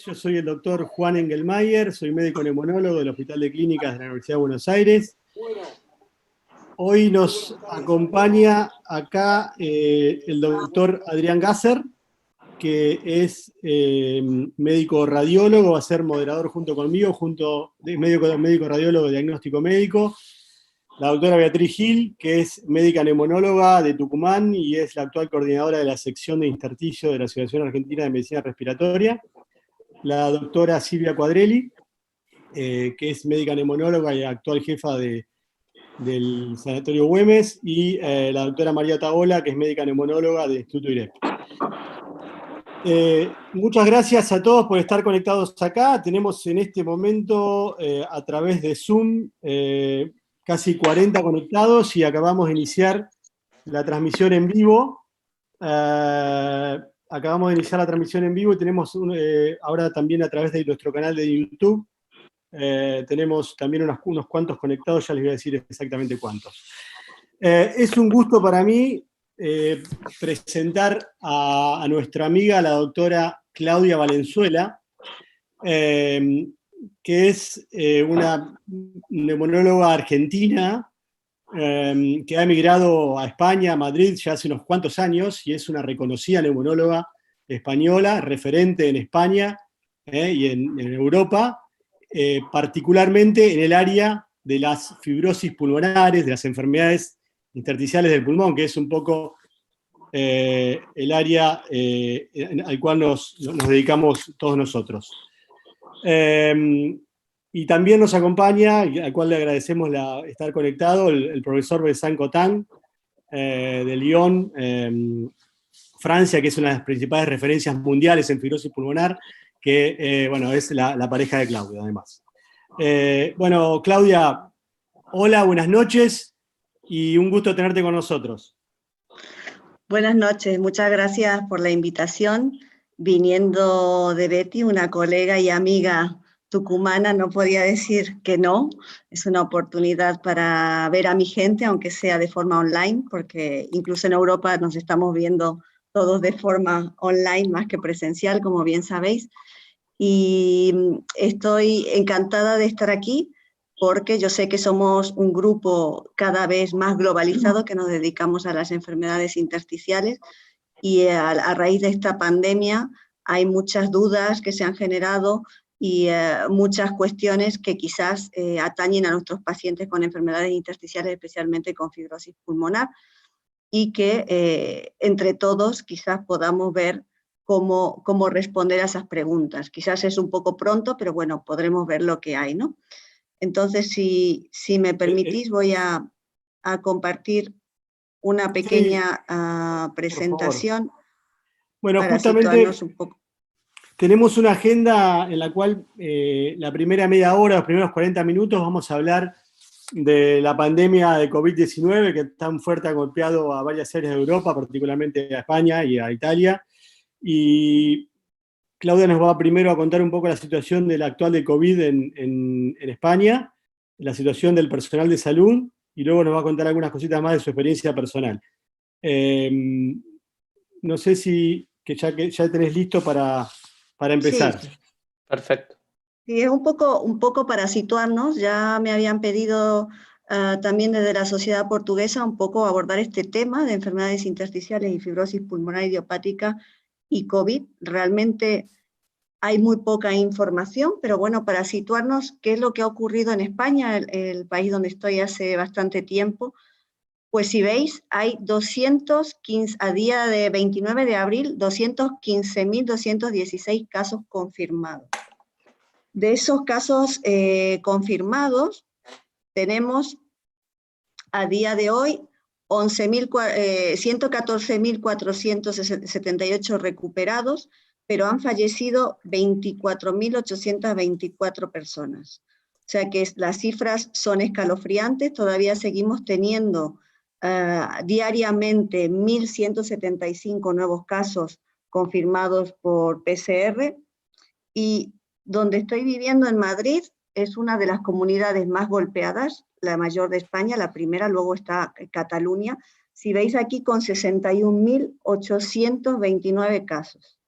Yo soy el doctor Juan Engelmayer, soy médico neumonólogo del Hospital de Clínicas de la Universidad de Buenos Aires. Hoy nos acompaña acá el doctor Adrián Gasser, que es médico radiólogo, va a ser moderador junto conmigo, médico radiólogo de diagnóstico médico. La doctora Beatriz Gil, que es médica neumonóloga de Tucumán y es la actual coordinadora de la sección de intersticio de la Asociación Argentina de Medicina Respiratoria. La doctora Silvia Quadrelli, que es médica neumonóloga y actual jefa del Sanatorio Güemes, y la doctora María Taola, que es médica neumonóloga del Instituto IREP. Muchas gracias a todos por estar conectados acá. Tenemos en este momento, a través de Zoom, casi 40 conectados y acabamos de iniciar la transmisión en vivo. Y tenemos ahora también a través de nuestro canal de YouTube. Tenemos también unos cuantos conectados, ya les voy a decir exactamente cuántos. Es un gusto para mí presentar a nuestra amiga, la doctora Claudia Valenzuela, que es una neumonóloga argentina que ha emigrado a España, a Madrid, ya hace unos cuantos años, y es una reconocida neumonóloga española, referente en España y en Europa, particularmente en el área de las fibrosis pulmonares, de las enfermedades intersticiales del pulmón, que es un poco el área al cual nos dedicamos todos nosotros. Y también nos acompaña, al cual le agradecemos estar conectado, el profesor Bessan Cotán, de Lyon, Francia, que es una de las principales referencias mundiales en fibrosis pulmonar, que bueno, es la pareja de Claudia, además. Bueno, Claudia, hola, buenas noches, y un gusto tenerte con nosotros. Buenas noches, muchas gracias por la invitación. Viniendo de Betty, una colega y amiga tucumana, no podía decir que no. Es una oportunidad para ver a mi gente, aunque sea de forma online, porque incluso en Europa nos estamos viendo todos de forma online más que presencial, como bien sabéis. Y estoy encantada de estar aquí, porque yo sé que somos un grupo cada vez más globalizado que nos dedicamos a las enfermedades intersticiales, y a raíz de esta pandemia hay muchas dudas que se han generado y muchas cuestiones que quizás atañen a nuestros pacientes con enfermedades intersticiales, especialmente con fibrosis pulmonar, y que entre todos quizás podamos ver cómo responder a esas preguntas. Quizás es un poco pronto, pero bueno, podremos ver lo que hay, ¿no? Entonces, si me permitís, voy a compartir una pequeña presentación. Bueno, para justamente situarnos un poco. Tenemos una agenda en la cual la primera media hora, los primeros 40 minutos, vamos a hablar de la pandemia de COVID-19, que tan fuerte ha golpeado a varias áreas de Europa, particularmente a España y a Italia. Y Claudia nos va primero a contar un poco la situación del actual de COVID en España, la situación del personal de salud, y luego nos va a contar algunas cositas más de su experiencia personal. No sé si ya tenés listo para empezar. Sí. Perfecto. Sí, es un poco para situarnos. Ya me habían pedido también desde la Sociedad Portuguesa un poco abordar este tema de enfermedades intersticiales y fibrosis pulmonar idiopática y COVID. Realmente hay muy poca información, pero bueno, para situarnos, ¿qué es lo que ha ocurrido en España, el país donde estoy hace bastante tiempo? Pues si veis, hay 215, a día de 29 de abril, 215.216 casos confirmados. De esos casos confirmados, tenemos a día de hoy 114.478 recuperados, pero han fallecido 24.824 personas. O sea que las cifras son escalofriantes. Todavía seguimos teniendo diariamente 1.175 nuevos casos confirmados por PCR, y donde estoy viviendo en Madrid es una de las comunidades más golpeadas, la mayor de España, la primera, luego está Cataluña. Si veis aquí, con 61.829 casos.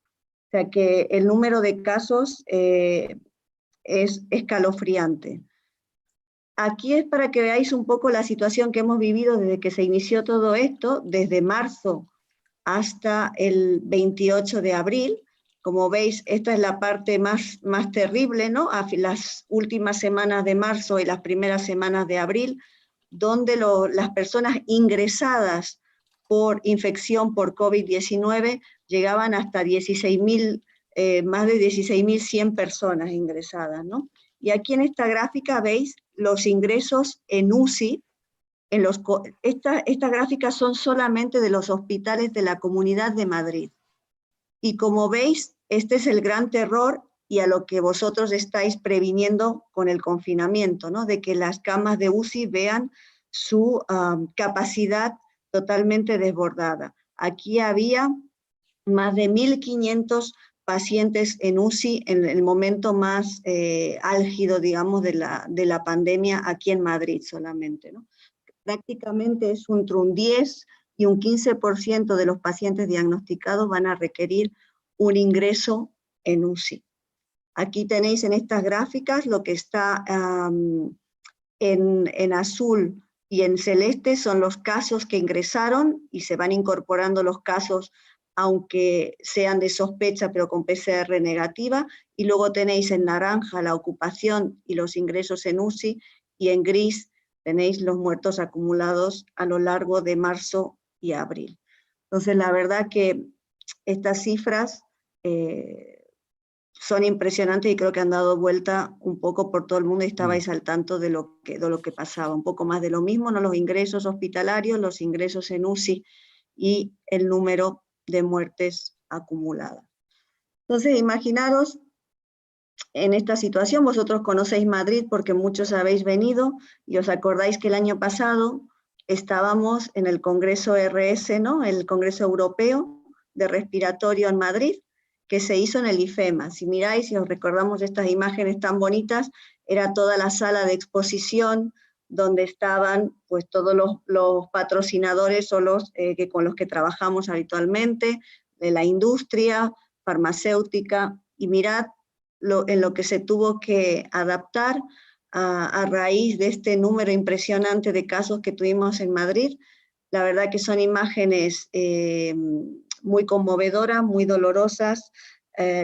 sea que el número de casos es escalofriante. Aquí es para que veáis un poco la situación que hemos vivido desde que se inició todo esto, desde marzo hasta el 28 de abril. Como veis, esta es la parte más terrible, ¿no? A las últimas semanas de marzo y las primeras semanas de abril, donde las personas ingresadas por infección por COVID-19 llegaban hasta 16.000, más de 16.100 personas ingresadas, ¿no? Y aquí en esta gráfica veis los ingresos en UCI. Estas gráficas son solamente de los hospitales de la Comunidad de Madrid. Y como veis, este es el gran terror y a lo que vosotros estáis previniendo con el confinamiento, ¿no? De que las camas de UCI vean su capacidad totalmente desbordada. Aquí había más de 1.500 pacientes en UCI en el momento más álgido, digamos, de la pandemia aquí en Madrid solamente, ¿no? Prácticamente es entre un 10 y un 15% de los pacientes diagnosticados van a requerir un ingreso en UCI. Aquí tenéis en estas gráficas lo que está en azul y en celeste son los casos que ingresaron y se van incorporando los casos aunque sean de sospecha pero con PCR negativa, y luego tenéis en naranja la ocupación y los ingresos en UCI, y en gris tenéis los muertos acumulados a lo largo de marzo y abril. Entonces, la verdad que estas cifras son impresionantes y creo que han dado vuelta un poco por todo el mundo y estabais al tanto de lo que pasaba. Un poco más de lo mismo, ¿no? Los ingresos hospitalarios, los ingresos en UCI y el número de muertes acumuladas. Entonces, imaginaros en esta situación. Vosotros conocéis Madrid porque muchos habéis venido y os acordáis que el año pasado estábamos en el Congreso RS, ¿no? El Congreso Europeo de Respiratorio en Madrid, que se hizo en el IFEMA. Si miráis y os recordamos estas imágenes tan bonitas, era toda la sala de exposición donde estaban pues todos los patrocinadores o con los que trabajamos habitualmente, de la industria farmacéutica, y mirad en lo que se tuvo que adaptar a raíz de este número impresionante de casos que tuvimos en Madrid. La verdad que son imágenes muy conmovedoras, muy dolorosas,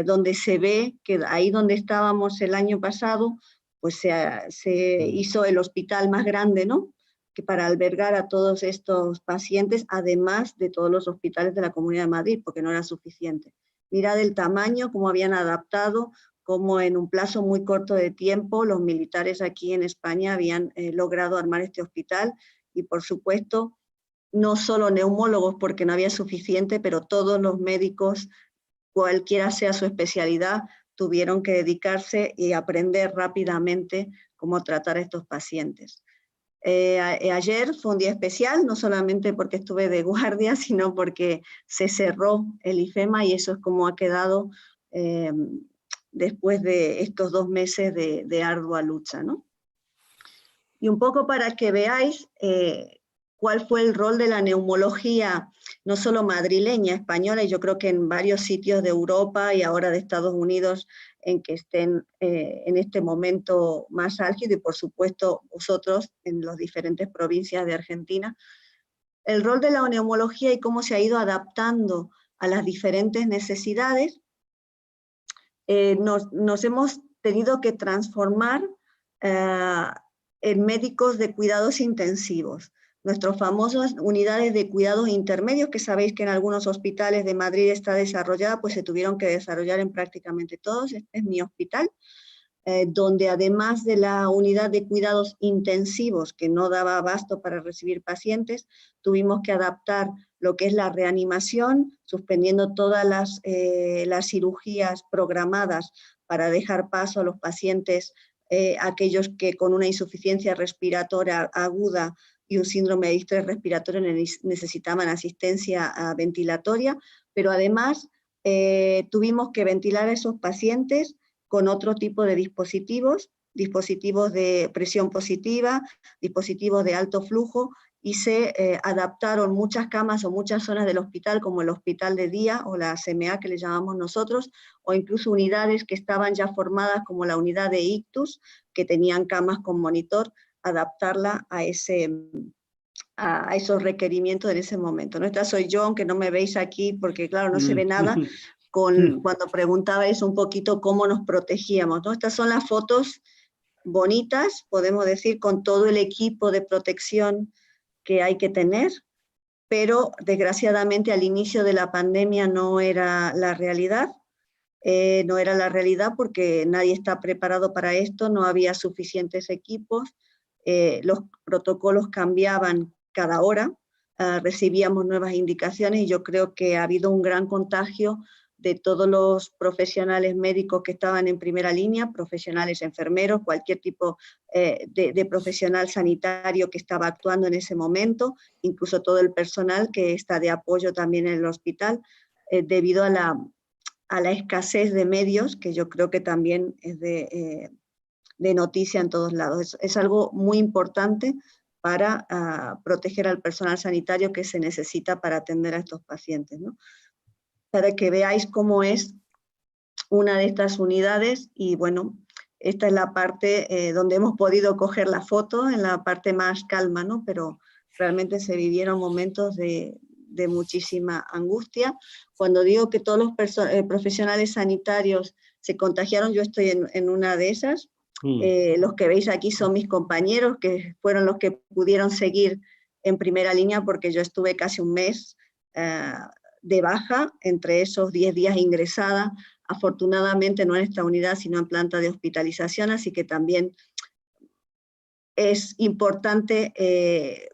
donde se ve que ahí donde estábamos el año pasado, pues se hizo el hospital más grande, ¿no? Que para albergar a todos estos pacientes, además de todos los hospitales de la Comunidad de Madrid, porque no era suficiente. Mirad el tamaño, cómo habían adaptado, cómo en un plazo muy corto de tiempo los militares aquí en España habían logrado armar este hospital, y por supuesto no solo neumólogos porque no había suficiente, pero todos los médicos, cualquiera sea su especialidad, tuvieron que dedicarse y aprender rápidamente cómo tratar a estos pacientes. Ayer fue un día especial, no solamente porque estuve de guardia, sino porque se cerró el IFEMA y eso es como ha quedado después de estos 2 meses de ardua lucha, ¿no? Y un poco para que veáis cuál fue el rol de la neumología, no solo madrileña, española, y yo creo que en varios sitios de Europa y ahora de Estados Unidos en que estén en este momento más álgido, y por supuesto vosotros en las diferentes provincias de Argentina. El rol de la neumología y cómo se ha ido adaptando a las diferentes necesidades. Nos hemos tenido que transformar en médicos de cuidados intensivos. Nuestras famosas unidades de cuidados intermedios, que sabéis que en algunos hospitales de Madrid está desarrollada, pues se tuvieron que desarrollar en prácticamente todos. Este es mi hospital, donde además de la unidad de cuidados intensivos, que no daba abasto para recibir pacientes, tuvimos que adaptar lo que es la reanimación, suspendiendo todas las cirugías programadas para dejar paso a los pacientes, aquellos que con una insuficiencia respiratoria aguda y un síndrome de distrés respiratorio necesitaban asistencia ventilatoria, pero además tuvimos que ventilar a esos pacientes con otro tipo de dispositivos de presión positiva, dispositivos de alto flujo, y se adaptaron muchas camas o muchas zonas del hospital, como el hospital de día o la CMA que le llamamos nosotros, o incluso unidades que estaban ya formadas como la unidad de ictus, que tenían camas con monitor, adaptarla a esos requerimientos en ese momento, ¿no? Esta soy yo, aunque no me veis aquí, porque claro, no se ve nada, cuando preguntabais un poquito cómo nos protegíamos, ¿no? Estas son las fotos bonitas, podemos decir, con todo el equipo de protección que hay que tener, pero desgraciadamente al inicio de la pandemia no era la realidad. No era la realidad porque nadie está preparado para esto, no había suficientes equipos, los protocolos cambiaban cada hora, recibíamos nuevas indicaciones y yo creo que ha habido un gran contagio de todos los profesionales médicos que estaban en primera línea, profesionales enfermeros, cualquier tipo de profesional sanitario que estaba actuando en ese momento, incluso todo el personal que está de apoyo también en el hospital, debido a la escasez de medios, que yo creo que también es de noticia en todos lados. Es algo muy importante para proteger al personal sanitario que se necesita para atender a estos pacientes, ¿no? Para que veáis cómo es una de estas unidades y bueno, esta es la parte donde hemos podido coger la foto, en la parte más calma, ¿no? Pero realmente se vivieron momentos de muchísima angustia. Cuando digo que todos los profesionales sanitarios se contagiaron, yo estoy en una de esas. Los que veis aquí son mis compañeros, que fueron los que pudieron seguir en primera línea, porque yo estuve casi un mes de baja, entre esos 10 días ingresada, afortunadamente no en esta unidad, sino en planta de hospitalización, así que también es importante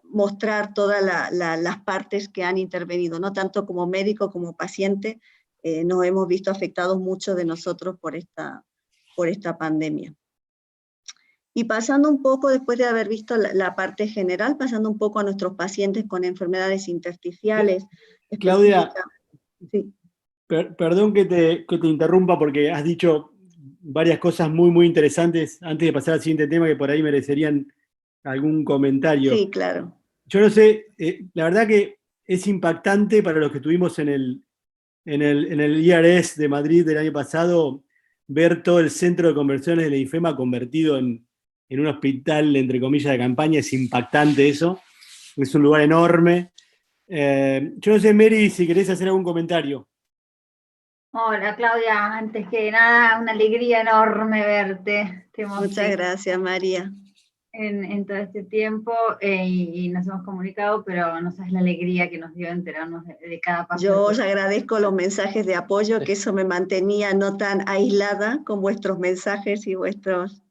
mostrar todas las partes que han intervenido, ¿no? Tanto como médico como paciente, nos hemos visto afectados mucho de nosotros por esta pandemia. Y pasando un poco, después de haber visto la parte general, pasando un poco a nuestros pacientes con enfermedades intersticiales. Claudia, sí. Perdón que te interrumpa porque has dicho varias cosas muy, muy interesantes antes de pasar al siguiente tema que por ahí merecerían algún comentario. Sí, claro. Yo no sé, la verdad que es impactante para los que estuvimos en el IRS de Madrid del año pasado ver todo el centro de conversiones de la IFEMA convertido en un hospital, entre comillas, de campaña. Es impactante eso. Es un lugar enorme. Yo no sé, Mary, si querés hacer algún comentario. Hola Claudia, antes que nada, una alegría enorme verte. Muchas gracias, María. En todo este tiempo y nos hemos comunicado, pero no sabes la alegría que nos dio enterarnos de cada paso. Yo os agradezco los mensajes de apoyo, que eso me mantenía no tan aislada con vuestros mensajes y vuestros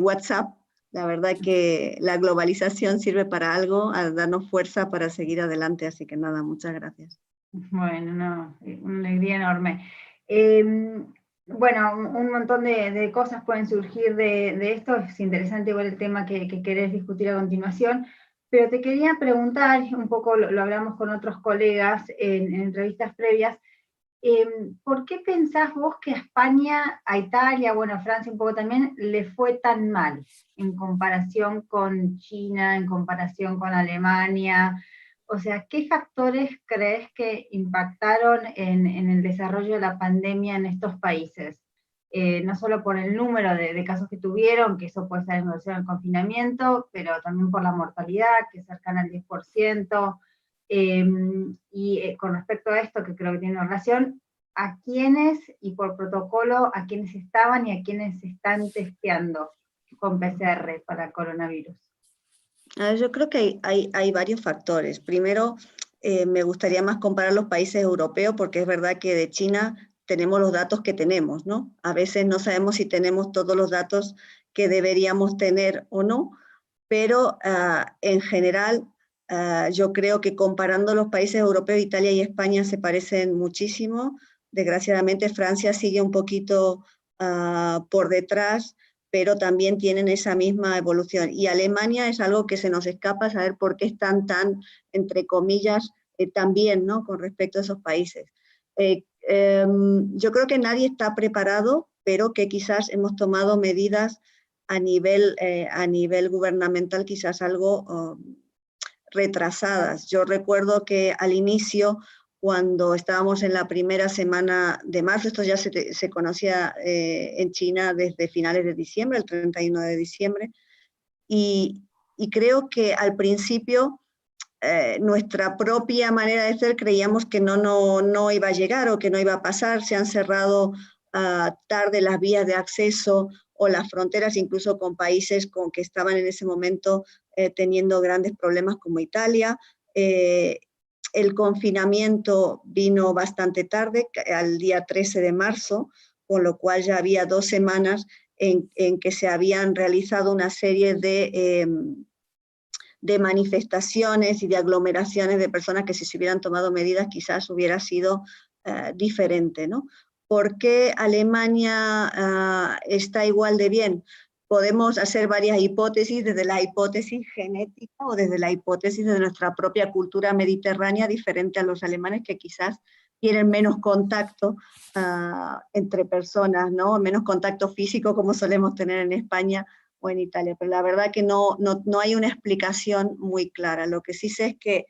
WhatsApp. La verdad que la globalización sirve para algo, a darnos fuerza para seguir adelante, así que nada, muchas gracias. Bueno, no, una alegría enorme. Bueno, un montón de cosas pueden surgir de esto, es interesante igual el tema que querés discutir a continuación, pero te quería preguntar, un poco lo hablamos con otros colegas en entrevistas previas, ¿por qué pensás vos que a España, a Italia, bueno, a Francia un poco también, le fue tan mal en comparación con China, en comparación con Alemania? O sea, ¿qué factores crees que impactaron en el desarrollo de la pandemia en estos países? No solo por el número de casos que tuvieron, que eso puede estar en relación al confinamiento, pero también por la mortalidad, que es cercana al 10%. Con respecto a esto, que creo que tiene relación, ¿a quiénes, y por protocolo, a quiénes estaban y a quiénes se están testeando con PCR para coronavirus? Yo creo que hay varios factores. Primero, me gustaría más comparar los países europeos, porque es verdad que de China tenemos los datos que tenemos, ¿no? A veces no sabemos si tenemos todos los datos que deberíamos tener o no, pero en general yo creo que comparando los países europeos, Italia y España se parecen muchísimo. Desgraciadamente Francia sigue un poquito por detrás, pero también tienen esa misma evolución. Y Alemania es algo que se nos escapa saber por qué están tan, entre comillas, también, ¿no? Con respecto a esos países. Yo creo que nadie está preparado, pero que quizás hemos tomado medidas a nivel gubernamental, quizás algo retrasadas. Yo recuerdo que al inicio, cuando estábamos en la primera semana de marzo, esto ya se conocía en China desde finales de diciembre, el 31 de diciembre, y creo que al principio nuestra propia manera de ser creíamos que no iba a llegar o que no iba a pasar. Se han cerrado tarde las vías de acceso o las fronteras, incluso con países que estaban en ese momento teniendo grandes problemas como Italia. El confinamiento vino bastante tarde, al día 13 de marzo, con lo cual ya había 2 semanas en que se habían realizado una serie de manifestaciones y de aglomeraciones de personas que si se hubieran tomado medidas quizás hubiera sido diferente, ¿no? ¿Por qué Alemania está igual de bien? Podemos hacer varias hipótesis, desde la hipótesis genética o desde la hipótesis de nuestra propia cultura mediterránea, diferente a los alemanes que quizás tienen menos contacto entre personas, ¿no? Menos contacto físico como solemos tener en España o en Italia, pero la verdad que no hay una explicación muy clara. Lo que sí sé es que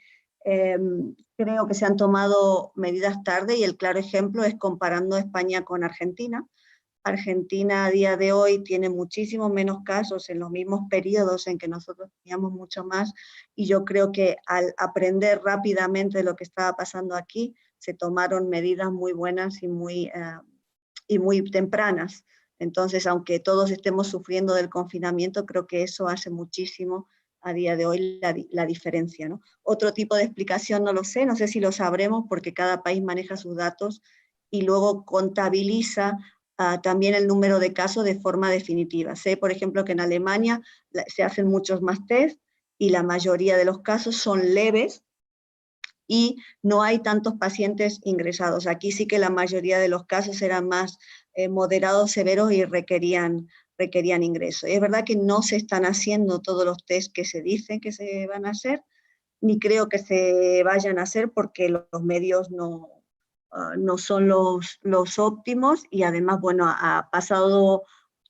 creo que se han tomado medidas tarde, y el claro ejemplo es comparando España con Argentina. Argentina a día de hoy tiene muchísimo menos casos en los mismos periodos en que nosotros teníamos mucho más, y yo creo que al aprender rápidamente de lo que estaba pasando aquí, se tomaron medidas muy buenas y muy tempranas. Entonces, aunque todos estemos sufriendo del confinamiento, creo que eso hace muchísimo a día de hoy la diferencia, ¿no? Otro tipo de explicación no lo sé si lo sabremos, porque cada país maneja sus datos y luego contabiliza también el número de casos de forma definitiva. Sé, por ejemplo, que en Alemania se hacen muchos más test y la mayoría de los casos son leves y no hay tantos pacientes ingresados. Aquí sí que la mayoría de los casos eran más moderados, severos y requerían ingreso. Es verdad que no se están haciendo todos los test que se dicen que se van a hacer, ni creo que se vayan a hacer porque los medios no son los óptimos, y además, bueno, ha pasado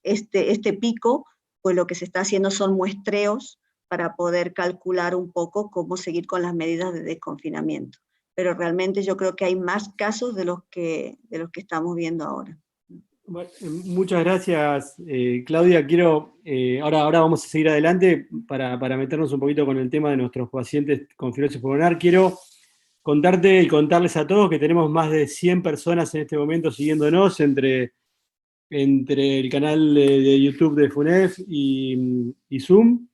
este pico, pues lo que se está haciendo son muestreos para poder calcular un poco cómo seguir con las medidas de desconfinamiento. Pero realmente yo creo que hay más casos de los que estamos viendo ahora. Bueno, muchas gracias, Claudia. Quiero, ahora vamos a seguir adelante para meternos un poquito con el tema de nuestros pacientes con fibrosis pulmonar. Quiero contarte y contarles a todos que tenemos más de 100 personas en este momento siguiéndonos entre el canal de YouTube de FUNEF y Zoom.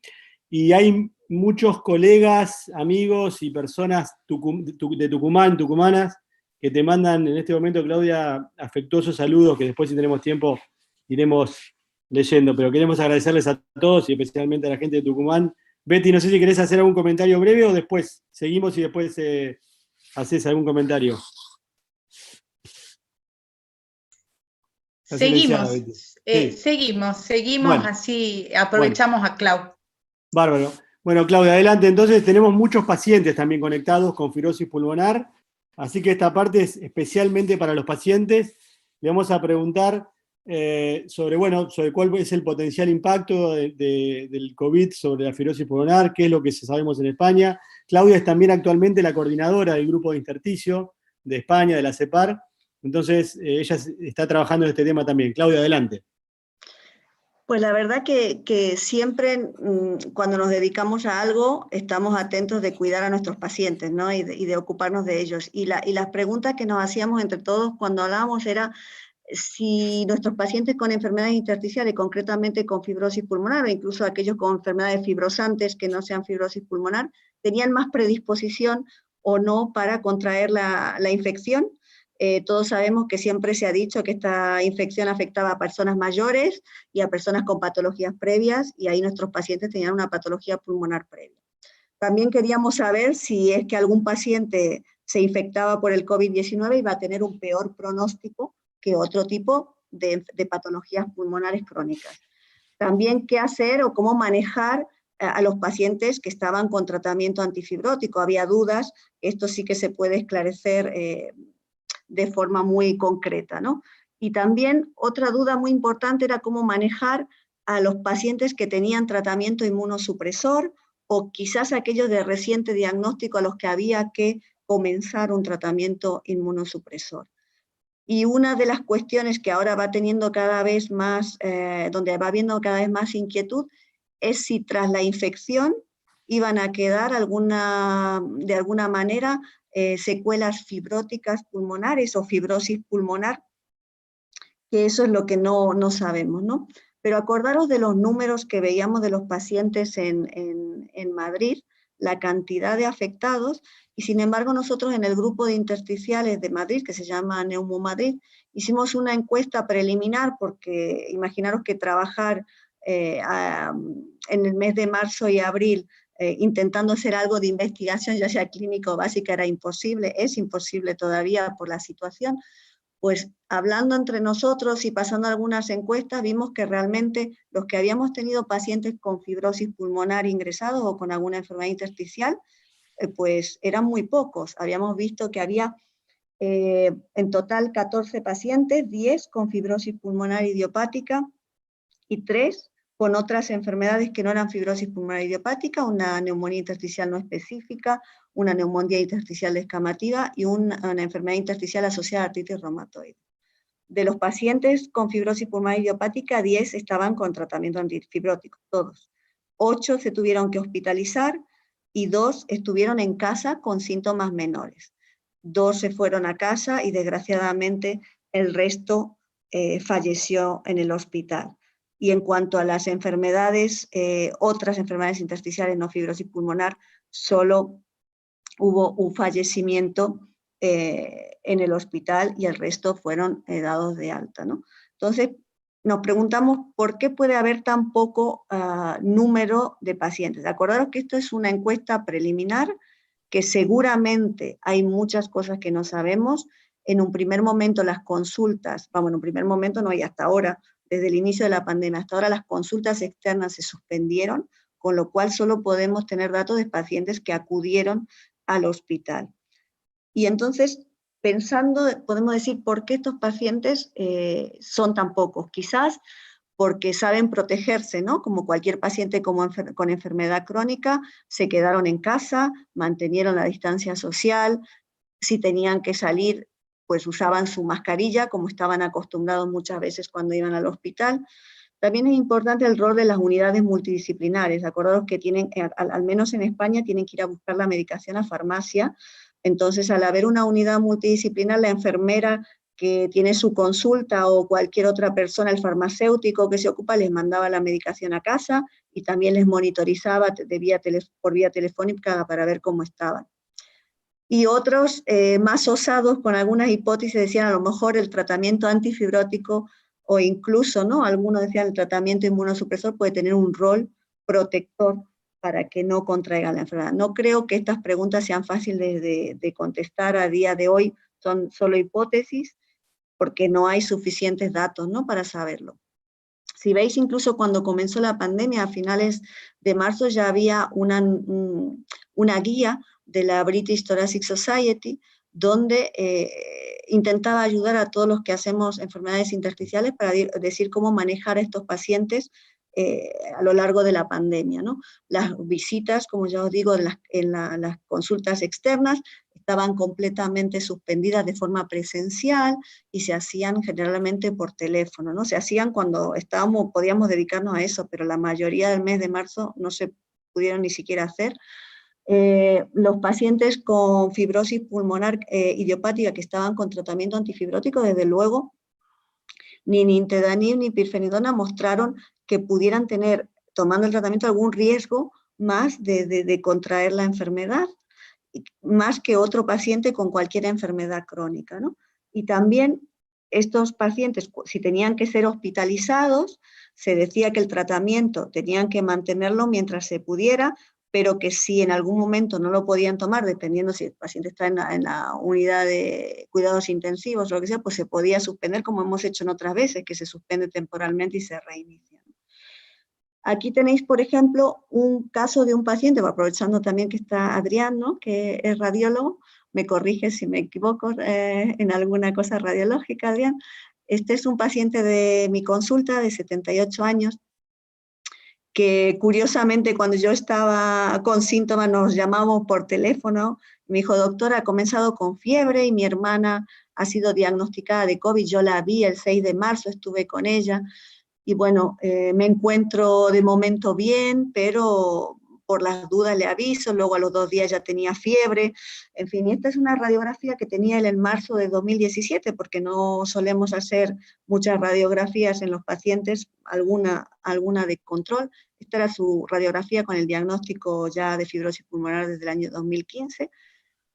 Y hay muchos colegas, amigos y personas de Tucumán, tucumanas, que te mandan en este momento, Claudia, afectuosos saludos, que después, si tenemos tiempo, iremos leyendo. Pero queremos agradecerles a todos y especialmente a la gente de Tucumán. Betty, no sé si querés hacer algún comentario breve o después seguimos y después haces algún comentario. Seguimos, sí. seguimos, bueno, así aprovechamos a Clau. Bárbaro. Bueno, Claudia, adelante. Entonces, tenemos muchos pacientes también conectados con fibrosis pulmonar, así que esta parte es especialmente para los pacientes. Le vamos a preguntar sobre cuál es el potencial impacto del COVID sobre la fibrosis pulmonar, qué es lo que sabemos en España. Claudia es también actualmente la coordinadora del grupo de intersticio de España, de la CEPAR. Entonces, ella está trabajando en este tema también. Claudia, adelante. Pues la verdad que siempre cuando nos dedicamos a algo estamos atentos de cuidar a nuestros pacientes, ¿no? y de ocuparnos de ellos. Y las preguntas que nos hacíamos entre todos cuando hablábamos era si nuestros pacientes con enfermedades intersticiales, concretamente con fibrosis pulmonar, o incluso aquellos con enfermedades fibrosantes que no sean fibrosis pulmonar, tenían más predisposición o no para contraer la infección. Todos sabemos que siempre se ha dicho que esta infección afectaba a personas mayores y a personas con patologías previas, y ahí nuestros pacientes tenían una patología pulmonar previa. También queríamos saber si es que algún paciente se infectaba por el COVID-19 y va a tener un peor pronóstico que otro tipo de patologías pulmonares crónicas. También qué hacer o cómo manejar a los pacientes que estaban con tratamiento antifibrótico. Había dudas, esto sí que se puede esclarecer de forma muy concreta, ¿no? Y también otra duda muy importante era cómo manejar a los pacientes que tenían tratamiento inmunosupresor o quizás aquellos de reciente diagnóstico a los que había que comenzar un tratamiento inmunosupresor. Y una de las cuestiones que ahora va teniendo cada vez más, donde va habiendo cada vez más inquietud, es si tras la infección iban a quedar de alguna manera secuelas fibróticas pulmonares o fibrosis pulmonar, que eso es lo que no sabemos, ¿no? Pero acordaros de los números que veíamos de los pacientes en Madrid, la cantidad de afectados, y sin embargo nosotros en el grupo de intersticiales de Madrid, que se llama Neumo Madrid, hicimos una encuesta preliminar, porque imaginaros que trabajar en el mes de marzo y abril intentando hacer algo de investigación, ya sea clínica o básica, era imposible, es imposible todavía por la situación. Pues hablando entre nosotros y pasando algunas encuestas, vimos que realmente los que habíamos tenido pacientes con fibrosis pulmonar ingresados o con alguna enfermedad intersticial, pues eran muy pocos. Habíamos visto que había en total 14 pacientes, 10 con fibrosis pulmonar idiopática y 3 con otras enfermedades que no eran fibrosis pulmonar idiopática, una neumonía intersticial no específica, una neumonía intersticial descamativa y una enfermedad intersticial asociada a artritis reumatoide. De los pacientes con fibrosis pulmonar idiopática, 10 estaban con tratamiento antifibrótico, todos. 8 se tuvieron que hospitalizar y 2 estuvieron en casa con síntomas menores. 2 se fueron a casa y desgraciadamente el resto falleció en el hospital. Y en cuanto a las enfermedades, otras enfermedades intersticiales no fibrosis pulmonar, solo hubo un fallecimiento en el hospital y el resto fueron dados de alta, ¿no? Entonces, nos preguntamos por qué puede haber tan poco número de pacientes. Acordaros que esto es una encuesta preliminar, que seguramente hay muchas cosas que no sabemos. En un primer momento las consultas, en un primer momento no, y hasta ahora, desde el inicio de la pandemia, hasta ahora las consultas externas se suspendieron, con lo cual solo podemos tener datos de pacientes que acudieron al hospital. Y entonces, pensando, podemos decir por qué estos pacientes son tan pocos. Quizás porque saben protegerse, ¿no? Como cualquier paciente con enfermedad crónica, se quedaron en casa, mantenieron la distancia social, si tenían que salir, pues usaban su mascarilla, como estaban acostumbrados muchas veces cuando iban al hospital. También es importante el rol de las unidades multidisciplinares. Acordaros que tienen, al menos en España, tienen que ir a buscar la medicación a farmacia. Entonces, al haber una unidad multidisciplinar, la enfermera que tiene su consulta o cualquier otra persona, el farmacéutico que se ocupa, les mandaba la medicación a casa y también les monitorizaba por vía telefónica para ver cómo estaban. Y otros más osados con algunas hipótesis decían a lo mejor el tratamiento antifibrótico o incluso, ¿no? Algunos decían el tratamiento inmunosupresor puede tener un rol protector para que no contraigan la enfermedad. No creo que estas preguntas sean fáciles de contestar a día de hoy, son solo hipótesis, porque no hay suficientes datos, ¿no? Para saberlo. Si veis, incluso cuando comenzó la pandemia, a finales de marzo ya había una guía de la British Thoracic Society, donde intentaba ayudar a todos los que hacemos enfermedades intersticiales para decir cómo manejar a estos pacientes a lo largo de la pandemia, ¿no? Las visitas, como ya os digo, en las consultas externas estaban completamente suspendidas de forma presencial y se hacían generalmente por teléfono, ¿no? Se hacían cuando podíamos dedicarnos a eso, pero la mayoría del mes de marzo no se pudieron ni siquiera hacer. Los pacientes con fibrosis pulmonar idiopática que estaban con tratamiento antifibrótico, desde luego, ni nintedanib ni pirfenidona mostraron que pudieran tener, tomando el tratamiento, algún riesgo más de contraer la enfermedad, más que otro paciente con cualquier enfermedad crónica, ¿no? Y también estos pacientes, si tenían que ser hospitalizados, se decía que el tratamiento tenían que mantenerlo mientras se pudiera, pero que si en algún momento no lo podían tomar, dependiendo si el paciente está en la unidad de cuidados intensivos o lo que sea, pues se podía suspender, como hemos hecho en otras veces, que se suspende temporalmente y se reinicia. Aquí tenéis, por ejemplo, un caso de un paciente, aprovechando también que está Adrián, ¿no? Que es radiólogo, me corrige si me equivoco en alguna cosa radiológica, Adrián. Este es un paciente de mi consulta de 78 años, que curiosamente cuando yo estaba con síntomas nos llamamos por teléfono. Me dijo, doctora, ha comenzado con fiebre y mi hermana ha sido diagnosticada de COVID. Yo la vi el 6 de marzo, estuve con ella. Y bueno, me encuentro de momento bien, pero por las dudas le aviso, luego a los 2 días ya tenía fiebre, en fin, y esta es una radiografía que tenía él en marzo de 2017, porque no solemos hacer muchas radiografías en los pacientes, alguna de control. Esta era su radiografía con el diagnóstico ya de fibrosis pulmonar desde el año 2015,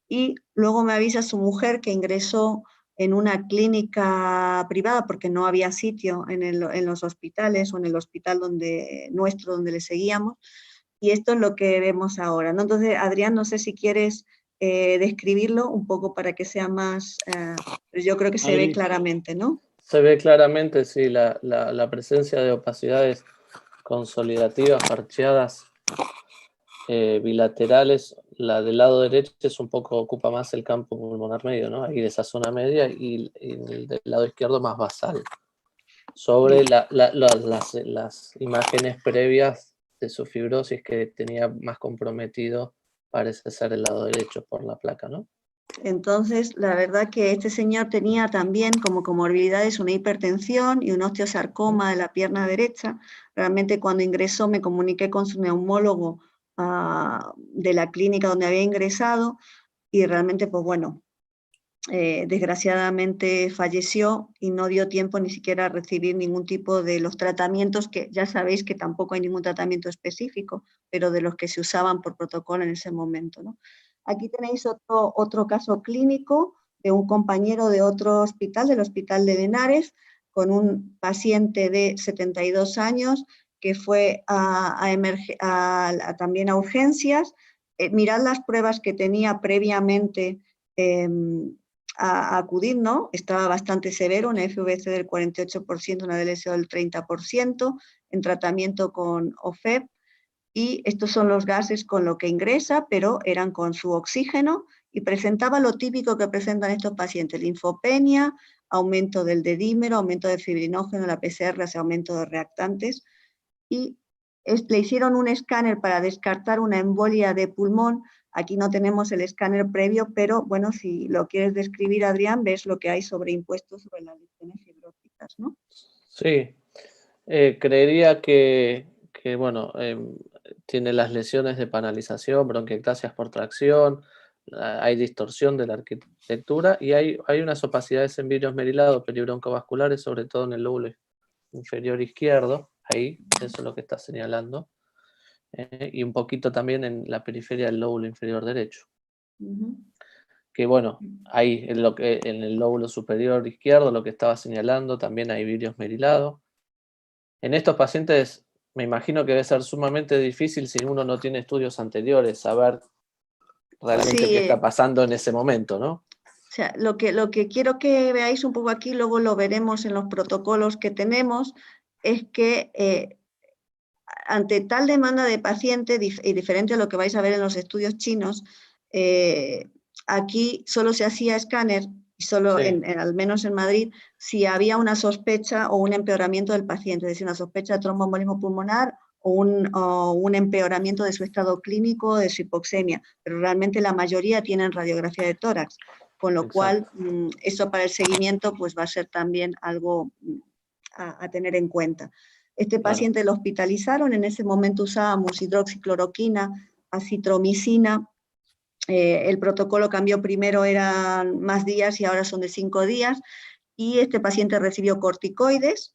y luego me avisa su mujer que ingresó en una clínica privada porque no había sitio en los hospitales o en el hospital donde le seguíamos, y esto es lo que vemos ahora, ¿no? Entonces, Adrián, no sé si quieres describirlo un poco para que sea más, yo creo que se ve claramente, ¿no? Se ve claramente, sí, la presencia de opacidades consolidativas, parcheadas, bilaterales. La del lado derecho es un poco, ocupa más el campo pulmonar medio, ¿no? Ahí de esa zona media, y el del lado izquierdo más basal. Sobre las imágenes previas de su fibrosis, que tenía más comprometido, parece ser el lado derecho por la placa, ¿no? Entonces, la verdad que este señor tenía también como comorbilidades una hipertensión y un osteosarcoma de la pierna derecha. Realmente cuando ingresó me comuniqué con su neumólogo de la clínica donde había ingresado, y realmente, pues bueno, desgraciadamente falleció y no dio tiempo ni siquiera a recibir ningún tipo de los tratamientos, que ya sabéis que tampoco hay ningún tratamiento específico, pero de los que se usaban por protocolo en ese momento, ¿no? Aquí tenéis otro caso clínico de un compañero de otro hospital, del Hospital de Linares, con un paciente de 72 años que fue también a urgencias. Mirad las pruebas que tenía previamente a acudir, ¿no? Estaba bastante severo, una FVC del 48%, una DLSO del 30%, en tratamiento con OFEP, y estos son los gases con lo que ingresa, pero eran con su oxígeno, y presentaba lo típico que presentan estos pacientes: linfopenia, aumento del dedímero, aumento del fibrinógeno, la PCR hace aumento de reactantes, y le hicieron un escáner para descartar una embolia de pulmón. Aquí no tenemos el escáner previo, pero bueno, si lo quieres describir, Adrián, ves lo que hay sobreimpuesto sobre las lesiones fibróticas, ¿no? Sí, creería que bueno, tiene las lesiones de panalización, bronquiectasias por tracción, hay distorsión de la arquitectura, y hay unas opacidades en vidrios merilados peribroncovasculares, sobre todo en el lóbulo inferior izquierdo, ahí, eso es lo que está señalando, y un poquito también en la periferia del lóbulo inferior derecho. Que bueno, ahí en el lóbulo superior izquierdo, lo que estaba señalando, también hay vidrios merilados. En estos pacientes me imagino que debe ser sumamente difícil, si uno no tiene estudios anteriores, saber realmente qué está pasando en ese momento, ¿no? O sea, lo que quiero que veáis un poco aquí, luego lo veremos en los protocolos que tenemos, es que ante tal demanda de paciente, y diferente a lo que vais a ver en los estudios chinos, aquí solo se hacía escáner, y solo al menos en Madrid, si había una sospecha o un empeoramiento del paciente, es decir, una sospecha de tromboembolismo pulmonar o un empeoramiento de su estado clínico, de su hipoxemia, pero realmente la mayoría tienen radiografía de tórax, con lo cual eso para el seguimiento pues va a ser también algo a tener en cuenta. Este paciente lo hospitalizaron, en ese momento usábamos hidroxicloroquina, acitromicina. El protocolo cambió, primero eran más días y ahora son de 5 días, y este paciente recibió corticoides.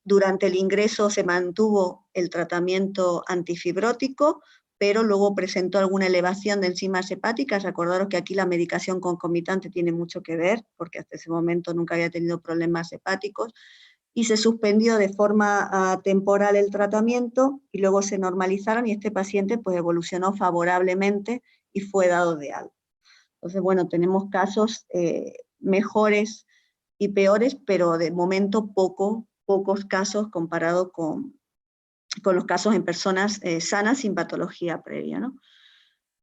Durante el ingreso se mantuvo el tratamiento antifibrótico, pero luego presentó alguna elevación de enzimas hepáticas. Acordaros que aquí la medicación concomitante tiene mucho que ver, porque hasta ese momento nunca había tenido problemas hepáticos, y se suspendió de forma temporal el tratamiento, y luego se normalizaron, y este paciente pues evolucionó favorablemente y fue dado de alta. Entonces, bueno, tenemos casos mejores y peores, pero de momento pocos casos comparado con los casos en personas sanas sin patología previa, ¿no?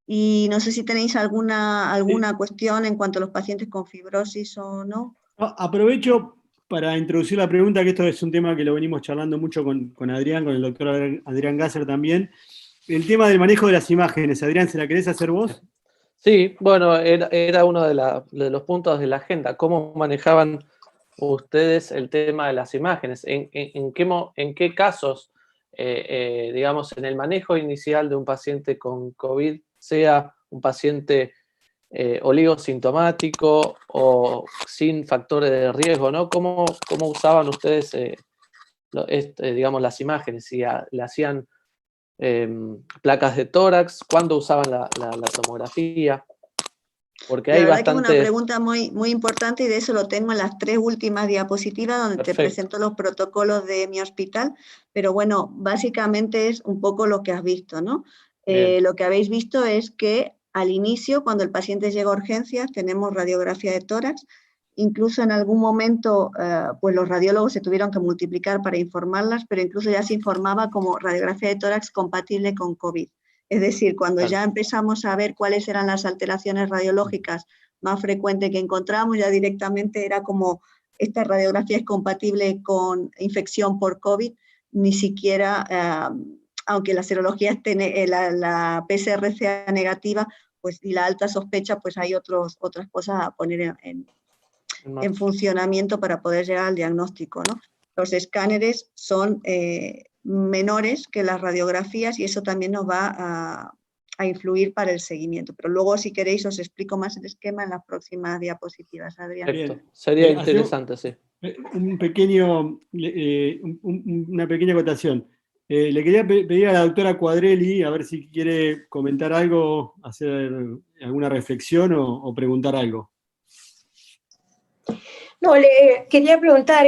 Y no sé si tenéis alguna cuestión en cuanto a los pacientes con fibrosis o no. Aprovecho para introducir la pregunta, que esto es un tema que lo venimos charlando mucho con Adrián, con el doctor Adrián Gasser también, el tema del manejo de las imágenes. Adrián, ¿se la querés hacer vos? Sí, bueno, era uno de los puntos de la agenda. ¿Cómo manejaban ustedes el tema de las imágenes? ¿En qué casos, digamos, en el manejo inicial de un paciente con COVID, sea un paciente oligosintomático o sin factores de riesgo, ¿no? ¿Cómo usaban ustedes, digamos, las imágenes? Si le hacían placas de tórax, ¿cuándo usaban la tomografía? Porque La hay verdad que es una bastante... pregunta muy, muy importante y de eso lo tengo en las 3 últimas diapositivas donde Perfecto. te presento los protocolos de mi hospital, pero bueno, básicamente es un poco lo que has visto, ¿no? Lo que habéis visto es que al inicio, cuando el paciente llega a urgencias, tenemos radiografía de tórax, incluso en algún momento pues los radiólogos se tuvieron que multiplicar para informarlas, pero incluso ya se informaba como radiografía de tórax compatible con COVID. Es decir, cuando ya empezamos a ver cuáles eran las alteraciones radiológicas más frecuentes que encontramos, ya directamente era como esta radiografía es compatible con infección por COVID, ni siquiera, aunque la serología esté, la PCR sea negativa, pues y la alta sospecha, pues hay otras cosas a poner en funcionamiento para poder llegar al diagnóstico, ¿no? Los escáneres son menores que las radiografías y eso también nos va a influir para el seguimiento. Pero luego, si queréis, os explico más el esquema en las próximas diapositivas, Adrián. Perfecto. Sería interesante, sí. Una pequeña acotación. Le quería pedir a la doctora Quadrelli a ver si quiere comentar algo, hacer alguna reflexión o preguntar algo. No, le quería preguntar,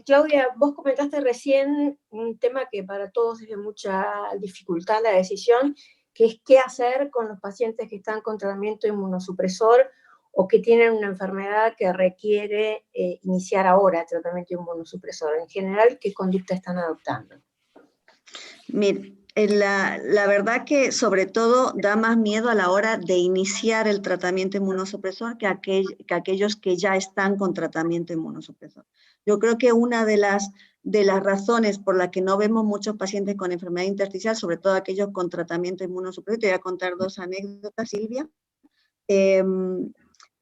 Claudia, vos comentaste recién un tema que para todos es de mucha dificultad la decisión, que es qué hacer con los pacientes que están con tratamiento inmunosupresor o que tienen una enfermedad que requiere iniciar ahora tratamiento inmunosupresor. En general, ¿qué conducta están adoptando? Mire, la verdad que sobre todo da más miedo a la hora de iniciar el tratamiento inmunosupresor que aquellos que ya están con tratamiento inmunosupresor. Yo creo que una de las razones por la que no vemos muchos pacientes con enfermedad intersticial, sobre todo aquellos con tratamiento inmunosupresor, te voy a contar 2 anécdotas, Silvia,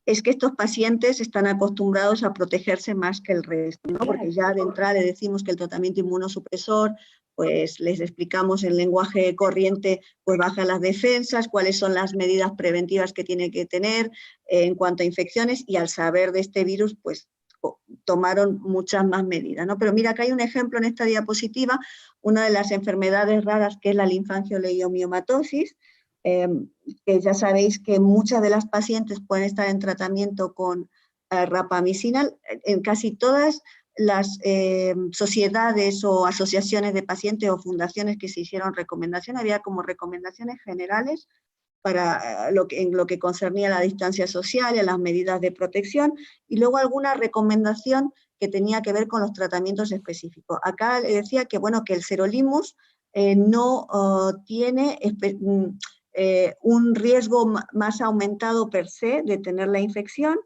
es que estos pacientes están acostumbrados a protegerse más que el resto, ¿no? Porque ya de entrada le decimos que el tratamiento inmunosupresor, pues les explicamos en lenguaje corriente, pues baja las defensas, cuáles son las medidas preventivas que tiene que tener en cuanto a infecciones, y al saber de este virus, pues tomaron muchas más medidas, ¿no? Pero mira, acá hay un ejemplo en esta diapositiva, una de las enfermedades raras que es la linfangioliomyomatosis, que ya sabéis que muchas de las pacientes pueden estar en tratamiento con rapamicina. En casi todas las sociedades o asociaciones de pacientes o fundaciones que se hicieron recomendaciones, había como recomendaciones generales para en lo que concernía a la distancia social y a las medidas de protección, y luego alguna recomendación que tenía que ver con los tratamientos específicos. Acá le decía que, bueno, que el sirolimus no tiene un riesgo más aumentado per se de tener la infección,